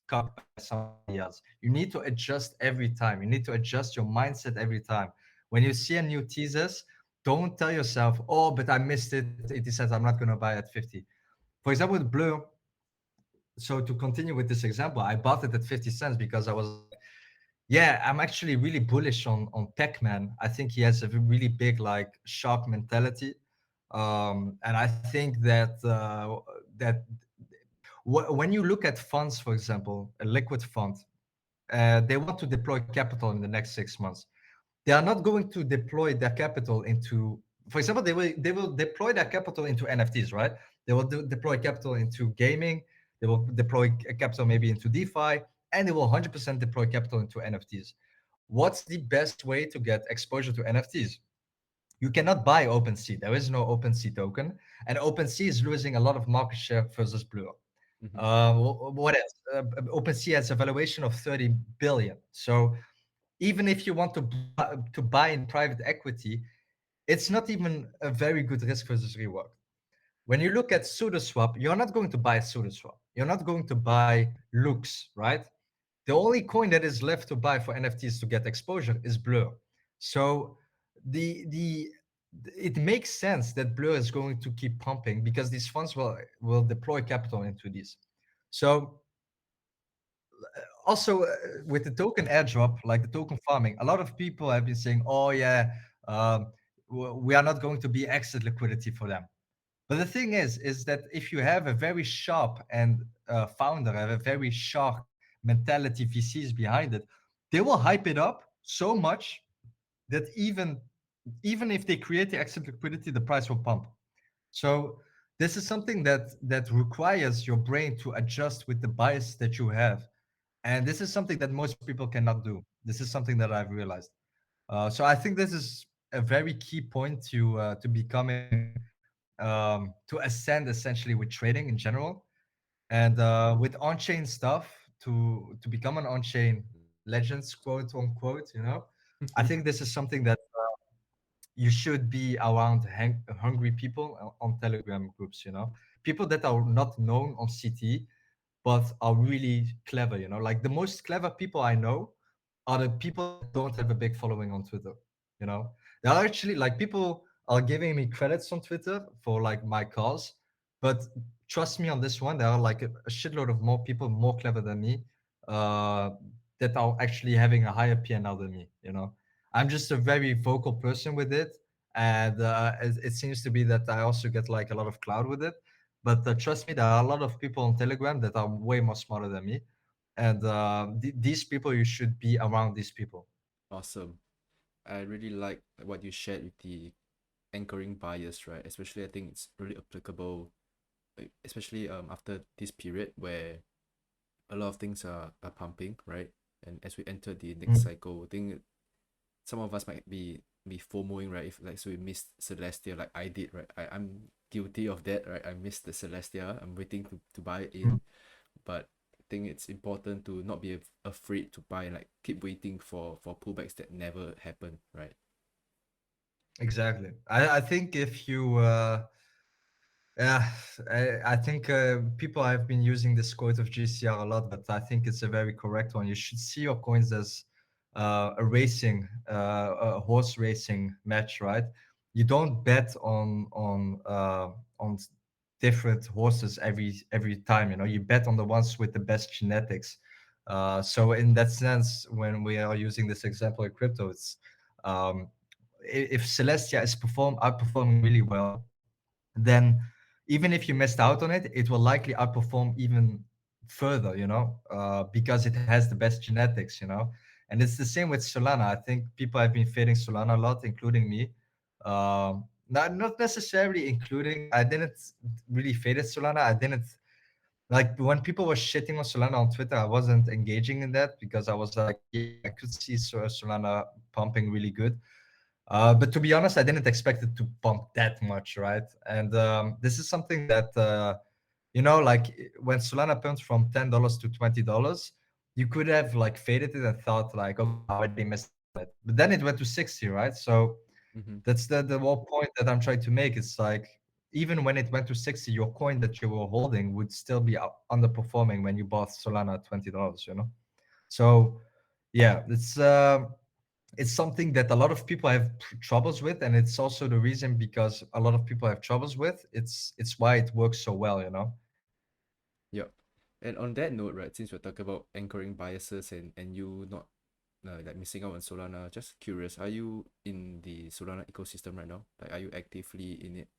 cucked by somebody else. You need to adjust every time. You need to adjust your mindset every time. When you see a new thesis, don't tell yourself, "Oh, but I missed it at 80 cents. I'm not gonna buy at 50." For example, with Blue, so to continue with this example, I bought it at 50 cents because I was like, yeah, I'm actually really bullish on Pac-Man. I think he has a really big like shark mentality, and I think that when you look at funds, for example, a liquid fund, they want to deploy capital in the next 6 months. They are not going to deploy their capital into, for example, they will deploy their capital into NFTs, right? They will deploy capital into gaming. They will deploy capital maybe into DeFi, and they will 100% deploy capital into NFTs. What's the best way to get exposure to NFTs? You cannot buy OpenSea. There is no OpenSea token, and OpenSea is losing a lot of market share versus Blue. Mm-hmm. What else? OpenSea has a valuation of 30 billion. So even if you want to buy in private equity, it's not even a very good risk versus reward. When you look at SudoSwap, you're not going to buy SudoSwap. You're not going to buy Lux, right? The only coin that is left to buy for NFTs to get exposure is Blur. So the it makes sense that Blur is going to keep pumping because these funds will deploy capital into these. So also with the token airdrop, like the token farming, a lot of people have been saying, "Oh yeah, um, we are not going to be exit liquidity for them." But the thing is that if you have a very sharp and founder, have a very sharp mentality, VCs behind it, they will hype it up so much that even if they create the exit liquidity, the price will pump. So this is something that requires your brain to adjust with the bias that you have, and this is something that most people cannot do. This is something that I've realized. So I think this is a very key point to becoming to ascend essentially with trading in general, and with on-chain stuff to become an on-chain legends, quote unquote. You know, I think this is something that you should be around hungry people on Telegram groups. You know, people that are not known on CT but are really clever. You know, like the most clever people I know are the people that don't have a big following on Twitter. You know, there are actually like people are giving me credits on Twitter for like my cause, but trust me on this one, there are like a shitload of more people more clever than me uh, that are actually having a higher PNL than me. You know, I'm just a very vocal person with it, and it seems to be that I also get like a lot of cloud with it. But trust me, there are a lot of people on Telegram that are way more smarter than me, and these people, you should be around these people. Awesome. I really like what you shared with the anchoring bias, right? Especially I think it's really applicable, especially after this period where a lot of things are pumping, right? And as we enter the Mm. next cycle, I think some of us might be FOMOing, right? If like so we missed Celestia like I did, right? I'm guilty of that, right? I missed the Celestia. I'm waiting to buy it Mm. in, but I think it's important to not be afraid to buy, like keep waiting for pullbacks that never happen, right? Exactly. I think if you yeah, I think people have been using this quote of GCR a lot, but I think it's a very correct one. You should see your coins as a horse racing match, right? You don't bet on different horses every time. You know, you bet on the ones with the best genetics. So in that sense, when we are using this example in crypto, it's um, if Celestia is outperforming really well, then even if you missed out on it, it will likely outperform even further, because it has the best genetics, And it's the same with Solana. I think people have been fading Solana a lot, including me. Not necessarily including, I didn't really fade Solana. I didn't like when people were shitting on Solana on Twitter, I wasn't engaging in that because I was like, yeah, I could see Solana pumping really good. But to be honest, I didn't expect it to pump that much, right? And this is something that like when Solana pumped from $10 to $20, you could have like faded it and thought like, okay, I already missed it. But then it went to 60, right? So Mm-hmm. that's the whole point that I'm trying to make. It's like even when it went to 60, your coin that you were holding would still be underperforming when you bought Solana at $20, So yeah, it's something that a lot of people have troubles with, and it's also the reason because a lot of people have troubles with. It's why it works so well. Yep. And on that note, right, since we're talking about anchoring biases and you not like missing out on Solana, just curious, are you in the Solana ecosystem right now? Like, are you actively in it?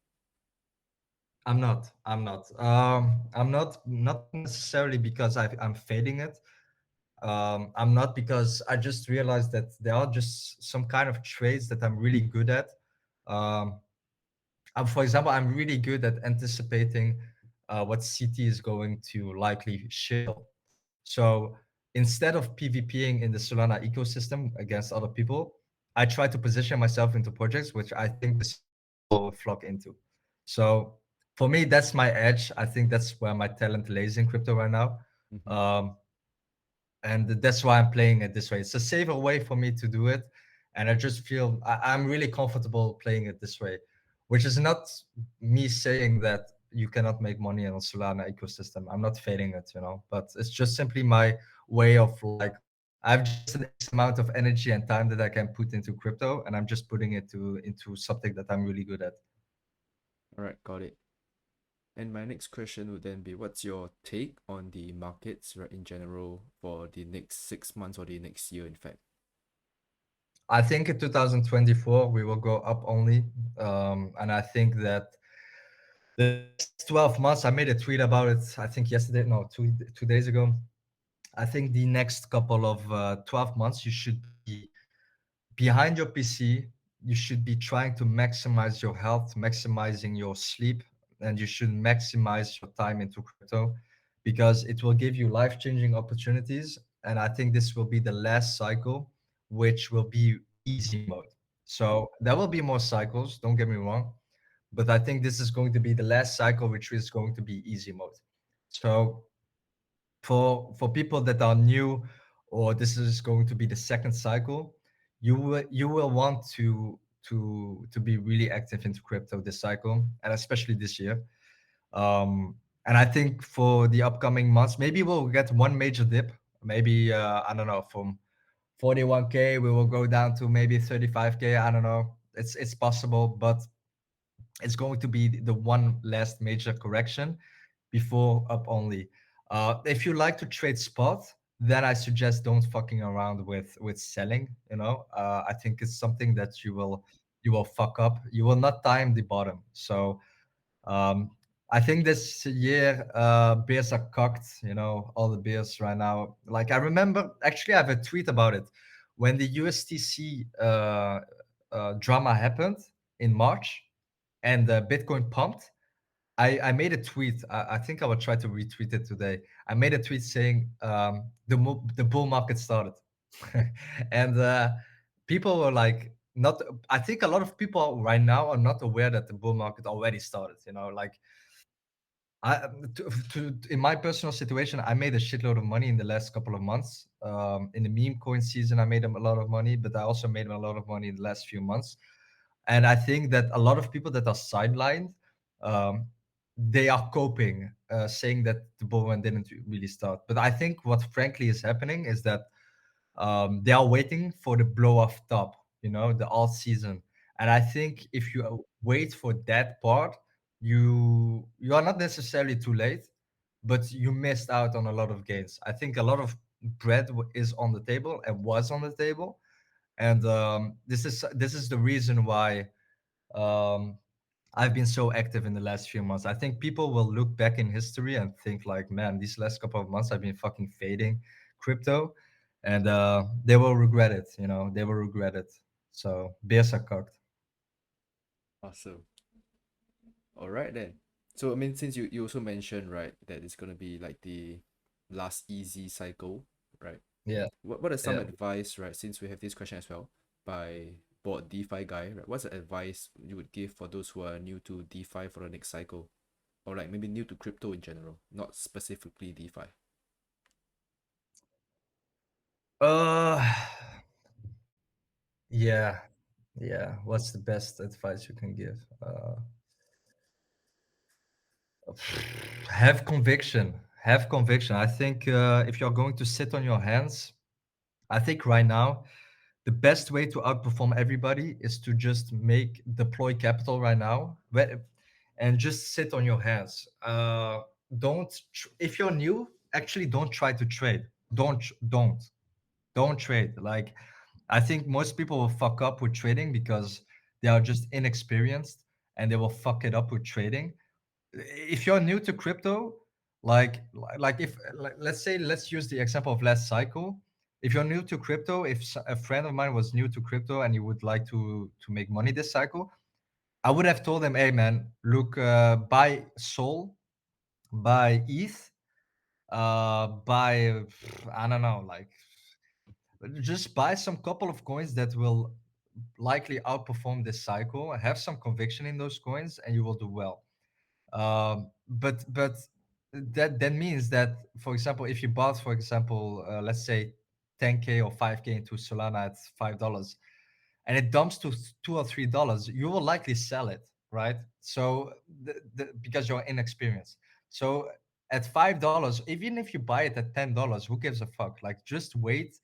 I'm not necessarily because I'm fading it. I'm not because I just realized that there are just some kind of trades that I'm really good at. Um, for example, I'm really good at anticipating what CT is going to likely shill. So instead of PvPing in the Solana ecosystem against other people, I try to position myself into projects which I think the will flock into. So for me, that's my edge. I think that's where my talent lays in crypto right now. Mm-hmm. Um, and that's why I'm playing it this way. It's a safer way for me to do it, and I just feel I'm really comfortable playing it this way, which is not me saying that you cannot make money on Solana ecosystem. I'm not fading it, but it's just simply my way of like I have just an X amount of energy and time that I can put into crypto, and I'm just putting it into something that I'm really good at. All right, got it. And my next question would then be, what's your take on the markets, right, in general for the next 6 months or the next year, in fact? I think in 2024 we will go up only, and I think that the next 12 months, I made a tweet about it, I think yesterday, no, 2 days ago. I think the next couple of 12 months, you should be behind your PC. You should be trying to maximize your health, maximizing your sleep, and you should maximize your time into crypto because it will give you life changing opportunities. And I think this will be the last cycle, which will be easy mode. So there will be more cycles, don't get me wrong, but I think this is going to be the last cycle, which is going to be easy mode. So for people that are new, or this is going to be the second cycle, you will want to be really active into crypto this cycle, and especially this year. And I think for the upcoming months, maybe we'll get one major dip. Maybe I don't know, from 41K we will go down to maybe 35K. I don't know. It's possible, but it's going to be the one last major correction before up only. If you like to trade spot, then I suggest don't fucking around with selling. I think it's something that you will fuck up. You will not time the bottom. So um, I think this year bears are cocked. All the bears right now. Like I remember, actually, I have a tweet about it when the USTC drama happened in March and Bitcoin pumped. I made a tweet. I think I will try to retweet it today. I made a tweet saying the bull market started, and people were like, not. I think a lot of people right now are not aware that the bull market already started. You know, like in my personal situation, I made a shitload of money in the last couple of months. In the meme coin season, I made them a lot of money, but I also made a lot of money in the last few months. And I think that a lot of people that are sidelined, um, they are coping, saying that the bull run didn't really start. But I think what frankly is happening is that they are waiting for the blow off top, you know, the alt season. And I think if you wait for that part, you are not necessarily too late, but you missed out on a lot of gains. I think a lot of bread is on the table and was on the table, and this is the reason why um, I've been so active in the last few months. I think people will look back in history and think like, man, these last couple of months I've been fucking fading crypto, and they will regret it. You know, they will regret it. So beers are cooked. Awesome. All right then. So I mean, since you also mentioned right that it's gonna be like the last easy cycle, right? Yeah, What are some yeah. advice, right? Since we have this question as well by board DeFi guy, right? What's the advice you would give for those who are new to DeFi for the next cycle, or like maybe new to crypto in general, not specifically DeFi? Uh, yeah, yeah. What's the best advice you can give? Have conviction. Have conviction. I think if you're going to sit on your hands, I think right now the best way to outperform everybody is to just make deploy capital right now and just sit on your hands. If you're new, actually don't try to trade. Don't trade. Like I think most people will fuck up with trading because they are just inexperienced and they will fuck it up with trading. If you're new to crypto, like if like, let's use the example of last cycle. If you're new to crypto, if a friend of mine was new to crypto and he would like to make money this cycle, I would have told him, hey man, look, buy Sol, buy ETH, buy I don't know, like just buy some couple of coins that will likely outperform this cycle. Have some conviction in those coins, and you will do well. But that means that, for example, if you bought, for example, let's say 10K or 5K into Solana at $5, and it dumps to $2 or $3, you will likely sell it, right? So because you're inexperienced. So at $5, even if you buy it at $10, who gives a fuck? Like just wait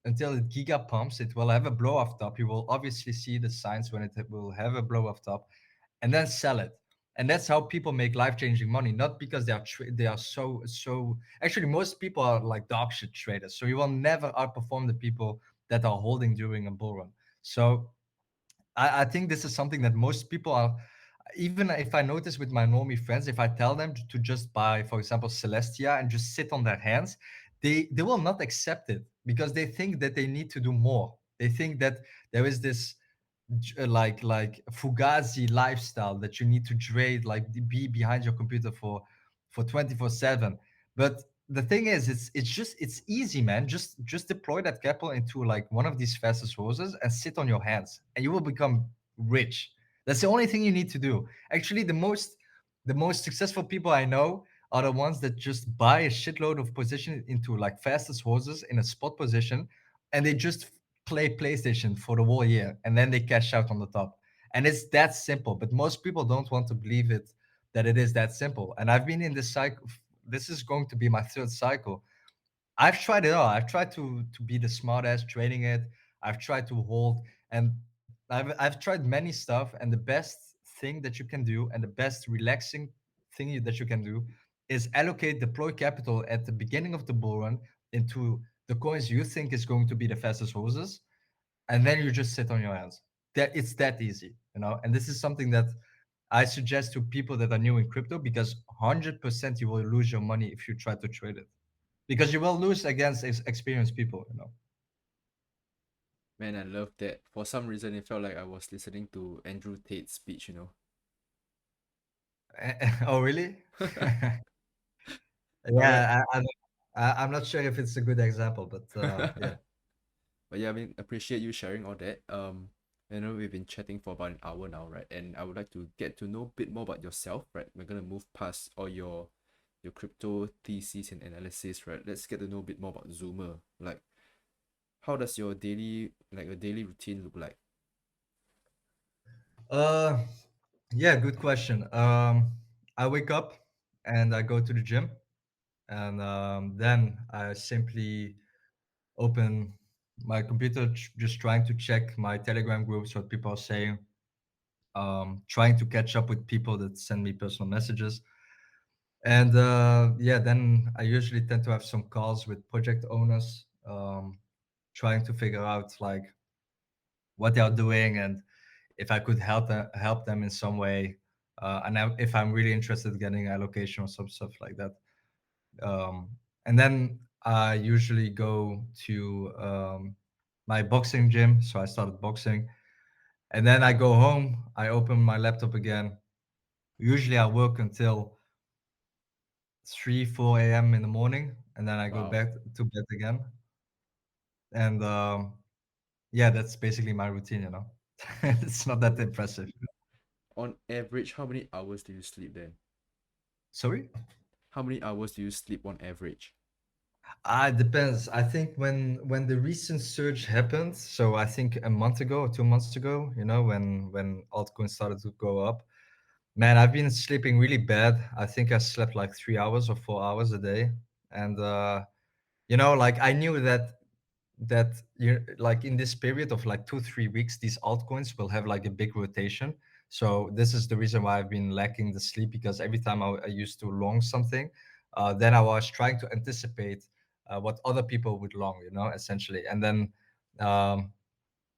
until it giga pumps. It will have a blow off top. You will obviously see the signs when it will have a blow off top, and then sell it. And that's how people make life changing money. Not because they are so. Actually, most people are like dog shit traders. So you will never outperform the people that are holding during a bull run. So I think this is something that most people are. Even if I notice with my normie friends, if I tell them to just buy, for example, Celestia and just sit on their hands, they will not accept it because they think that they need to do more. They think that there is this like fugazi lifestyle that you need to trade, like be behind your computer for 24/7. But the thing is, it's easy, man. Just deploy that capital into like one of these fastest horses and sit on your hands, and you will become rich. That's the only thing you need to do. Actually, the most successful people I know are the ones that just buy a shitload of position into like fastest horses in a spot position, and they just play PlayStation for the whole year, and then they cash out on the top. And it's that simple. But most people don't want to believe it that it is that simple. And I've been in this cycle. This is going to be my third cycle. I've tried it all. I've tried to be the smart ass trading it. I've tried to hold, and I've tried many stuff. And the best thing that you can do, and the best relaxing thing that you can do, is allocate deploy capital at the beginning of the bull run into the coins you think is going to be the fastest horses, and then you just sit on your hands. That it's that easy, you know. And this is something that I suggest to people that are new in crypto, because 100% you will lose your money if you try to trade it, because you will lose against experienced people, you know. Man, I love that. For some reason, it felt like I was listening to Andrew Tate's speech. Oh, really? All right. Yeah, I'm not sure if it's a good example, but yeah. But yeah, I mean, appreciate you sharing all that. I know we've been chatting for about an hour now, right? And I would like to get to know a bit more about yourself, right? We're gonna move past all your crypto thesis and analysis, right? Let's get to know a bit more about Zoomer. Like, how does your daily routine look like? Uh, yeah, good question. I wake up and I go to the gym, and then I simply open my computer, just trying to check my Telegram groups, what people are saying, trying to catch up with people that send me personal messages. And yeah, then I usually tend to have some calls with project owners, trying to figure out like what they are doing and if I could help them in some way. If I'm really interested in getting allocation or some stuff like that. Um, and then I usually go to my boxing gym. So I started boxing. And then I go home, I open my laptop again. Usually I work until 3, 4 a.m. in the morning, and then I go Wow. back to bed again. And yeah, that's basically my routine, you know. It's not that So impressive. on average, how many hours do you sleep then? Sorry? How many hours do you sleep on average? It depends. I think when the recent surge happened, so I think a month ago or 2 months ago, you know, when altcoins started to go up, man, I've been sleeping really bad. I think I slept like 3 hours or 4 hours a day, and you know, like I knew that you like in this period of like 2 3 weeks these altcoins will have like a big rotation. So this is the reason why I've been lacking the sleep, because every time I used to long something, then I was trying to anticipate what other people would long, you know, essentially. And then um,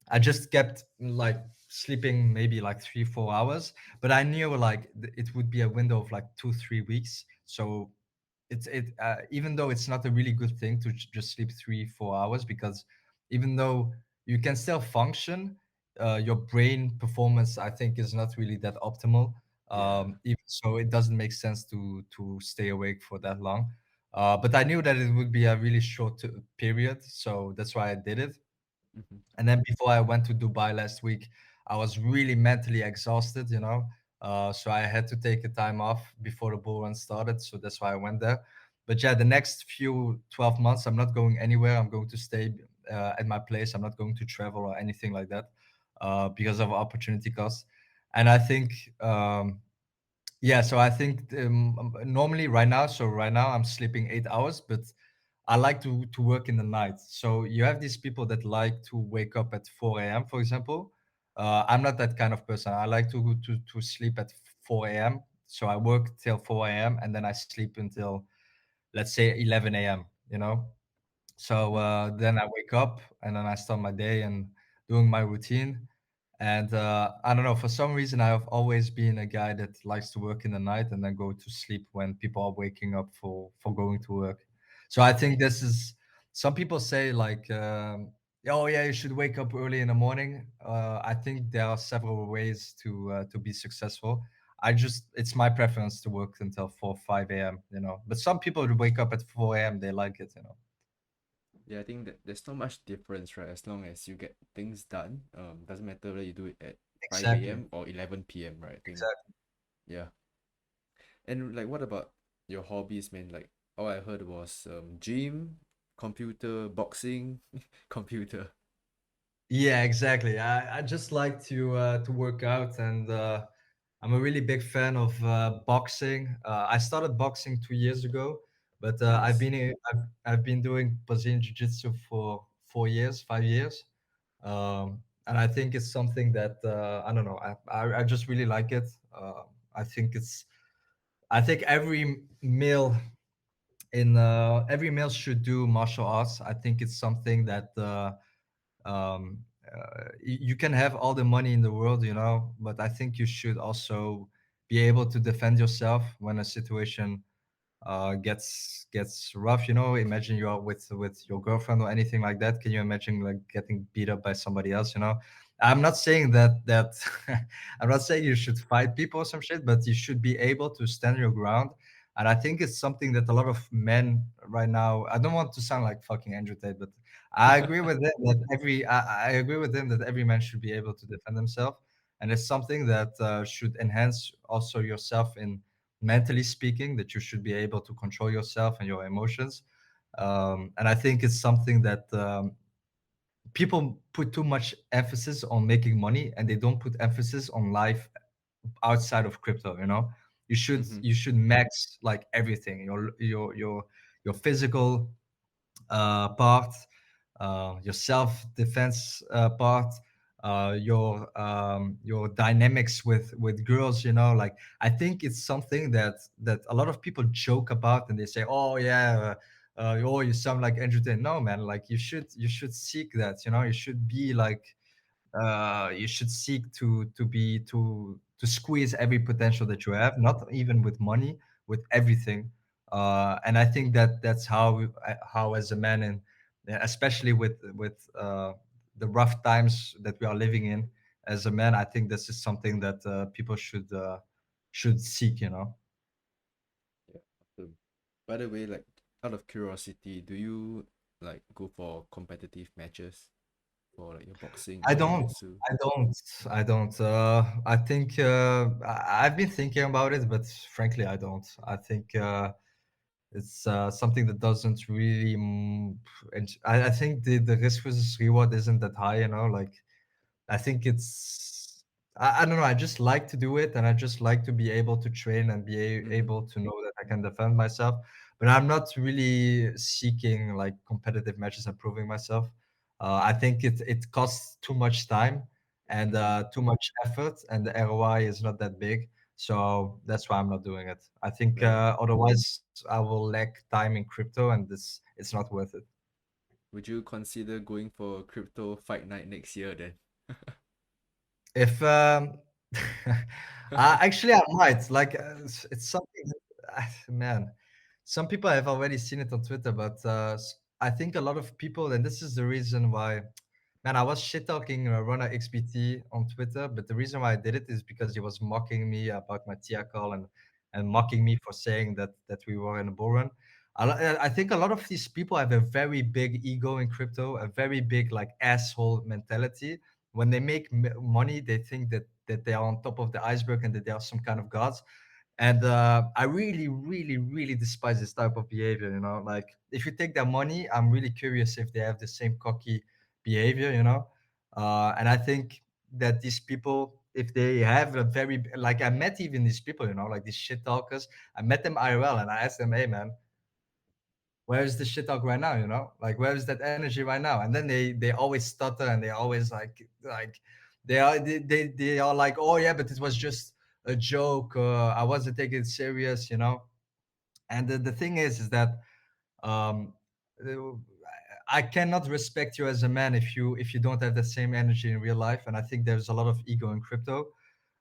I just kept like sleeping maybe like 3 4 hours, but I knew like it would be a window of like 2 3 weeks. So even though it's not a really good thing to just sleep 3 4 hours, because even though you can still function, your brain performance I think is not really that optimal. Yeah. Even so, it doesn't make sense to stay awake for that long. But I knew that it would be a really short period, so that's why I did it. Mm-hmm. And then before I went to Dubai last week, I was really mentally exhausted, you know. So I had to take a time off before the bull run started. So that's why I went there. But yeah, the next few 12 months, I'm not going anywhere. I'm going to stay at my place. I'm not going to travel or anything like that because of opportunity cost. And I think yeah, so I think normally right now, so right now I'm sleeping 8 hours, but I like to work in the night. So you have these people that like to wake up at 4 a.m., for example. I'm not that kind of person. I like to sleep at 4 a.m. So I work till 4 a.m. and then I sleep until, let's say, 11 a.m., you know? So Mm-hmm. then I wake up and then I start my day and doing my routine. And I don't know, for some reason, I've always been a guy that likes to work in the night and then go to sleep when people are waking up for going to work. So I think this is, some people say like, oh yeah, you should wake up early in the morning. I think there are several ways to be successful. It's my preference to work until 4 5 a.m., you know. But some people would wake up at 4 a.m., they like it, you know. Yeah, I think that there's not much difference, right? As long as you get things done. Doesn't matter whether you do it at 5 Exactly. a.m. or 11 p.m., right? I think, Exactly. yeah. And like, what about your hobbies, man? Like, all I heard was gym, computer, boxing, computer. Yeah, exactly. I just like to work out, and I'm a really big fan of boxing. I started boxing 2 years ago, but Nice. I've been doing Brazilian Jiu Jitsu for 4 years, 5 years, and I think it's something that I don't know. I just really like it. I think it's I think every male should do martial arts. I think it's something that you can have all the money in the world, you know, but I think you should also be able to defend yourself when a situation gets rough. You know, imagine you are with your girlfriend or anything like that. Can you imagine like getting beat up by somebody else? You know, I'm not saying that I'm not saying you should fight people or some shit, but you should be able to stand your ground. And I think it's something that a lot of men right now. I don't want to sound like fucking Andrew Tate, but I agree with him that I agree with him that every man should be able to defend himself, and it's something that should enhance also yourself in mentally speaking. That you should be able to control yourself and your emotions, and I think it's something that people put too much emphasis on making money and they don't put emphasis on life outside of crypto. Mm-hmm. You should max like everything, your physical part, your self defense part, your dynamics with girls. Like, I think it's something that a lot of people joke about, and they say, "Oh yeah, oh, you sound like Andrew Tate." No, man, like you should seek that. You should be like you should seek to squeeze every potential that you have, not even with money, with everything. And I think that that's how as a man, and especially with the rough times that we are living in, as a man, I think this is something that people should seek. Yeah, awesome. By the way, like out of curiosity, do you like go for competitive matches for like your boxing I or don't. jiu-jitsu? I don't. I don't. I think I've been thinking about it, but frankly, I don't. I think it's something that doesn't really. And I think the risk versus reward isn't that high. Like, I think I don't know. I just like to do it, and I just like to be able to train and be Mm-hmm. able to know that I can defend myself. But I'm not really seeking like competitive matches and proving myself. I think it costs too much time and Mm-hmm. too much effort, and the ROI is not that big. So that's why I'm not doing it. I think Right. otherwise I will lack time in crypto, and this it's not worth it. Would you consider going for crypto fight night next year then? If actually I might like it's something that, man, some people have already seen it on Twitter, but I think a lot of people, and this is the reason why, man, I was shit talking Runner XBT on Twitter, but the reason why I did it is because he was mocking me about my TIA call and mocking me for saying that we were in a bull run. I think a lot of these people have a very big ego in crypto, a very big like asshole mentality. When they make money, they think that they are on top of the iceberg and that they are some kind of gods. And I really, really, really despise this type of behavior. Like, if you take their money, I'm really curious if they have the same cocky behavior. And I think that these people, if they have a very, like, I met even these people, like these shit talkers. I met them IRL and I asked them, "Hey man, where is the shit talk right now? Like, where is that energy right now?" And then they always stutter, and they always like they are like, "Oh yeah, but it was just a joke. I wasn't taking it serious." And the thing is that um uh, I cannot respect you as a man if you don't have the same energy in real life. And I think there's a lot of ego in crypto.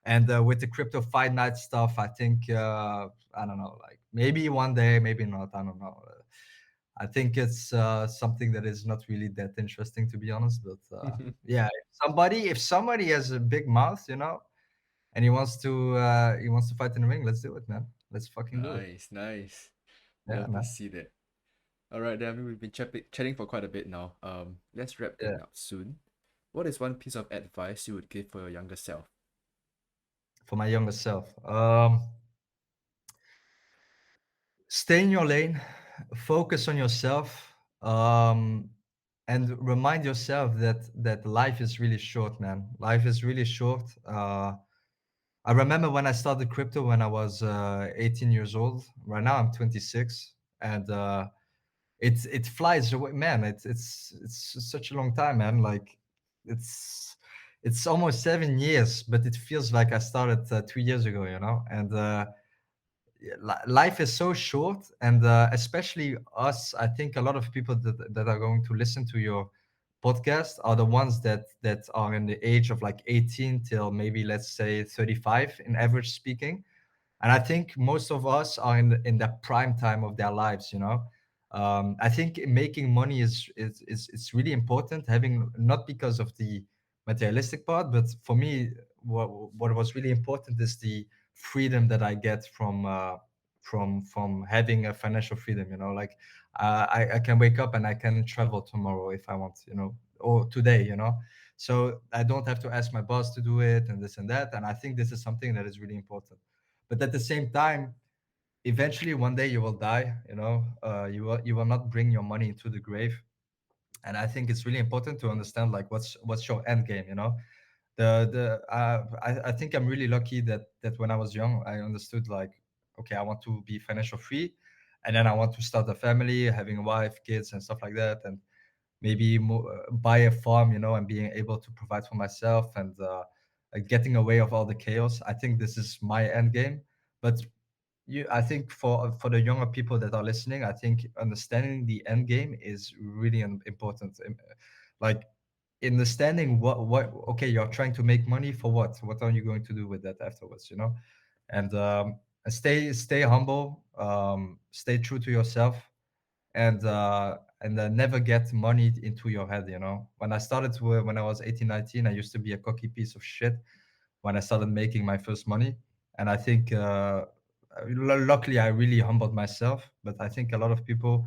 And with the crypto fight night stuff, I think I don't know, like, maybe one day, maybe not, I don't know. I think it's something that is not really that interesting, to be honest. But yeah, if somebody has a big mouth, and he wants to fight in the ring, let's do it, man. Let's fucking do it. Nice, nice. Yeah, Love to man. see that. All right, then I mean, we've been chatting for quite a bit now. Let's wrap Yeah. things up soon. What is one piece of advice you would give for your younger self? For my younger self, stay in your lane, focus on yourself, and remind yourself that life is really short, man. Life is really short. I remember when I started crypto when I was 18 years old. Right now I'm 26, and it flies away, man. It's such a long time, man. Like, it's it's almost 7 years, but it feels like I started 2 years ago, And life is so short, and especially us. I think a lot of people that are going to listen to your podcast are the ones that are in the age of like 18 till maybe, let's say, 35 in average speaking. And I think most of us are in the prime time of their lives. I think making money is it's really important, having, not because of the materialistic part. But for me, what was really important is the freedom that I get from having a financial freedom. You know, like I can wake up and I can travel tomorrow if I want. You know, or today. You know, so I don't have to ask my boss to do it and this and that. And I think this is something that is really important. But at the same time, eventually one day you will die. You know, you will not bring your money into the grave. And I think it's really important to understand like what's your end game. You know, I think I'm really lucky that when I was young I understood like, okay, I want to be financial free, and then I want to start a family, having a wife, kids, and stuff like that, and maybe buy a farm, you know, and being able to provide for myself, and getting away of all the chaos. I think this is my end game. But I think for the younger people that are listening, I think understanding the end game is really important. Like understanding what okay, you're trying to make money for what are you going to do with that afterwards, you know. And stay humble, stay true to yourself, and never get money into your head, you know. When I started when I was 18, 19, I used to be a cocky piece of shit when I started making my first money. And I think luckily I really humbled myself. But I think a lot of people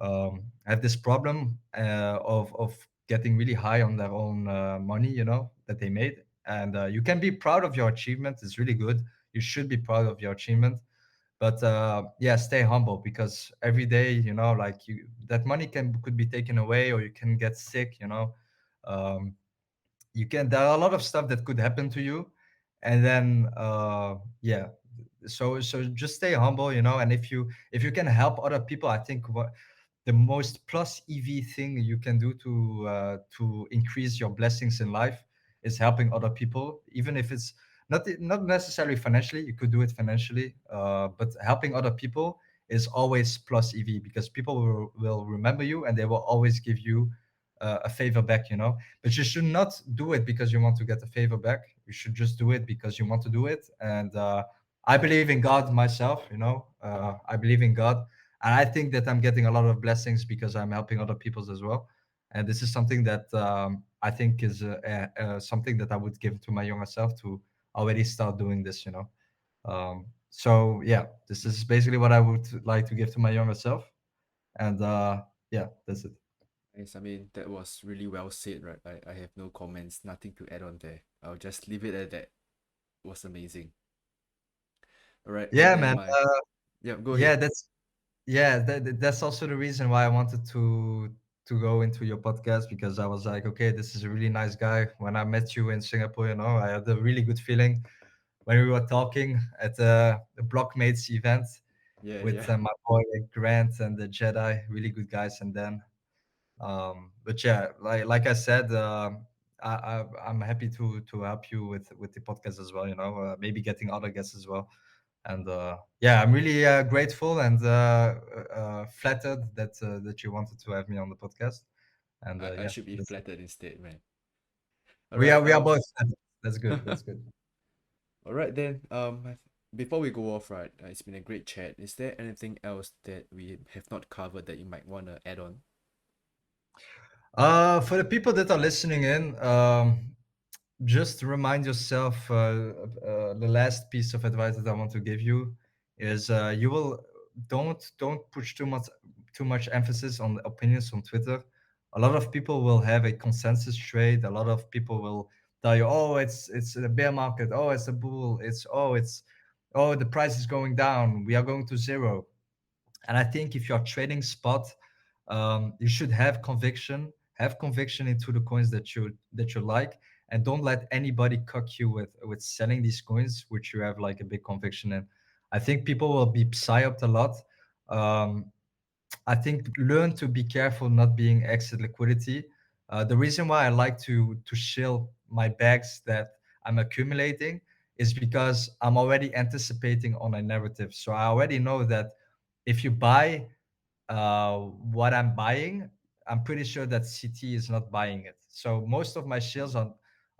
have this problem of getting really high on their own money, you know, that they made. And you can be proud of your achievement. It's really good. You should be proud of your achievement. But yeah, stay humble, because every day, you know, like that money could be taken away, or you can get sick, you know. Um, you can There are a lot of stuff that could happen to you. And then yeah, so just stay humble, you know. And if you can help other people, I think what the most plus EV thing you can do to increase your blessings in life is helping other people, even if it's not necessarily financially. You could do it financially, but helping other people is always plus EV, because people will remember you, and they will always give you a favor back, you know. But you should not do it because you want to get a favor back. You should just do it because you want to do it. And I believe in God myself, you know. I believe in God, and I think that I'm getting a lot of blessings because I'm helping other peoples as well. And this is something that I think is something that I would give to my younger self to already start doing this, you know. So yeah, this is basically what I would like to give to my younger self. And yeah, that's it. Nice. I mean, that was really well said, right? I have no comments, nothing to add on there. I'll just leave it at that. It was amazing. All right, and Yeah, then man. my yeah, go ahead. Yeah, that's also the reason why I wanted to go into your podcast, because I was like, okay, this is a really nice guy. When I met you in Singapore, you know, I had a really good feeling when we were talking at the Blockmates event Yeah, with yeah. my boy Grant and the Jedi, really good guys. And then, but yeah, like I said, I'm happy to help you with the podcast as well. You know, maybe getting other guests as well. And yeah, I'm really grateful and flattered that you wanted to have me on the podcast. And I yeah, should be flattered instead, man. All we right. are both flattered. That's good. That's good. All right then. Before we go off, right? It's been a great chat. Is there anything else that we have not covered that you might want to add on? For the people that are listening in, just remind yourself, the last piece of advice that I want to give you is you will don't push too much emphasis on the opinions on Twitter. A lot of people will have a consensus trade. A lot of people will tell you, oh, it's a bear market, oh, it's a bull, oh, the price is going down, we are going to zero. And I think if you're trading spot, you should have conviction into the coins that you like, and don't let anybody cuck you with selling these coins which you have like a big conviction in. I think people will be psyoped a lot. Um, I think learn to be careful not being exit liquidity. The reason why I like to shield my bags that I'm accumulating is because I'm already anticipating on a narrative. So I already know that if you buy what I'm buying, I'm pretty sure that CT is not buying it. So most of my shares are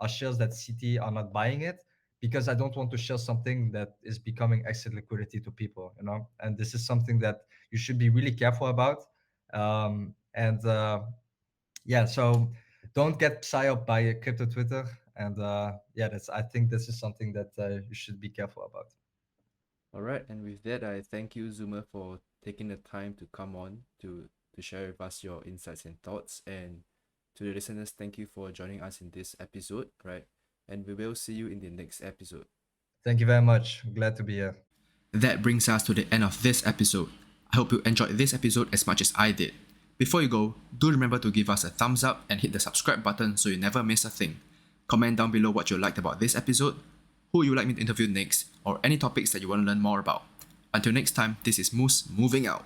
shares that CT are not buying it, because I don't want to share something that is becoming exit liquidity to people, you know. And this is something that you should be really careful about. And yeah, so don't get psyoped by crypto Twitter. And yeah, I think this is something that you should be careful about. All right, and with that, I thank you, Zoomer, for taking the time to come on to share with us your insights and thoughts. And to the listeners, thank you for joining us in this episode, right? And we will see you in the next episode. Thank you very much. Glad to be here. That brings us to the end of this episode. I hope you enjoyed this episode as much as I did. Before you go, do remember to give us a thumbs up and hit the subscribe button so you never miss a thing. Comment down below what you liked about this episode, who you like me to interview next, or any topics that you want to learn more about. Until next time, this is Moose moving out.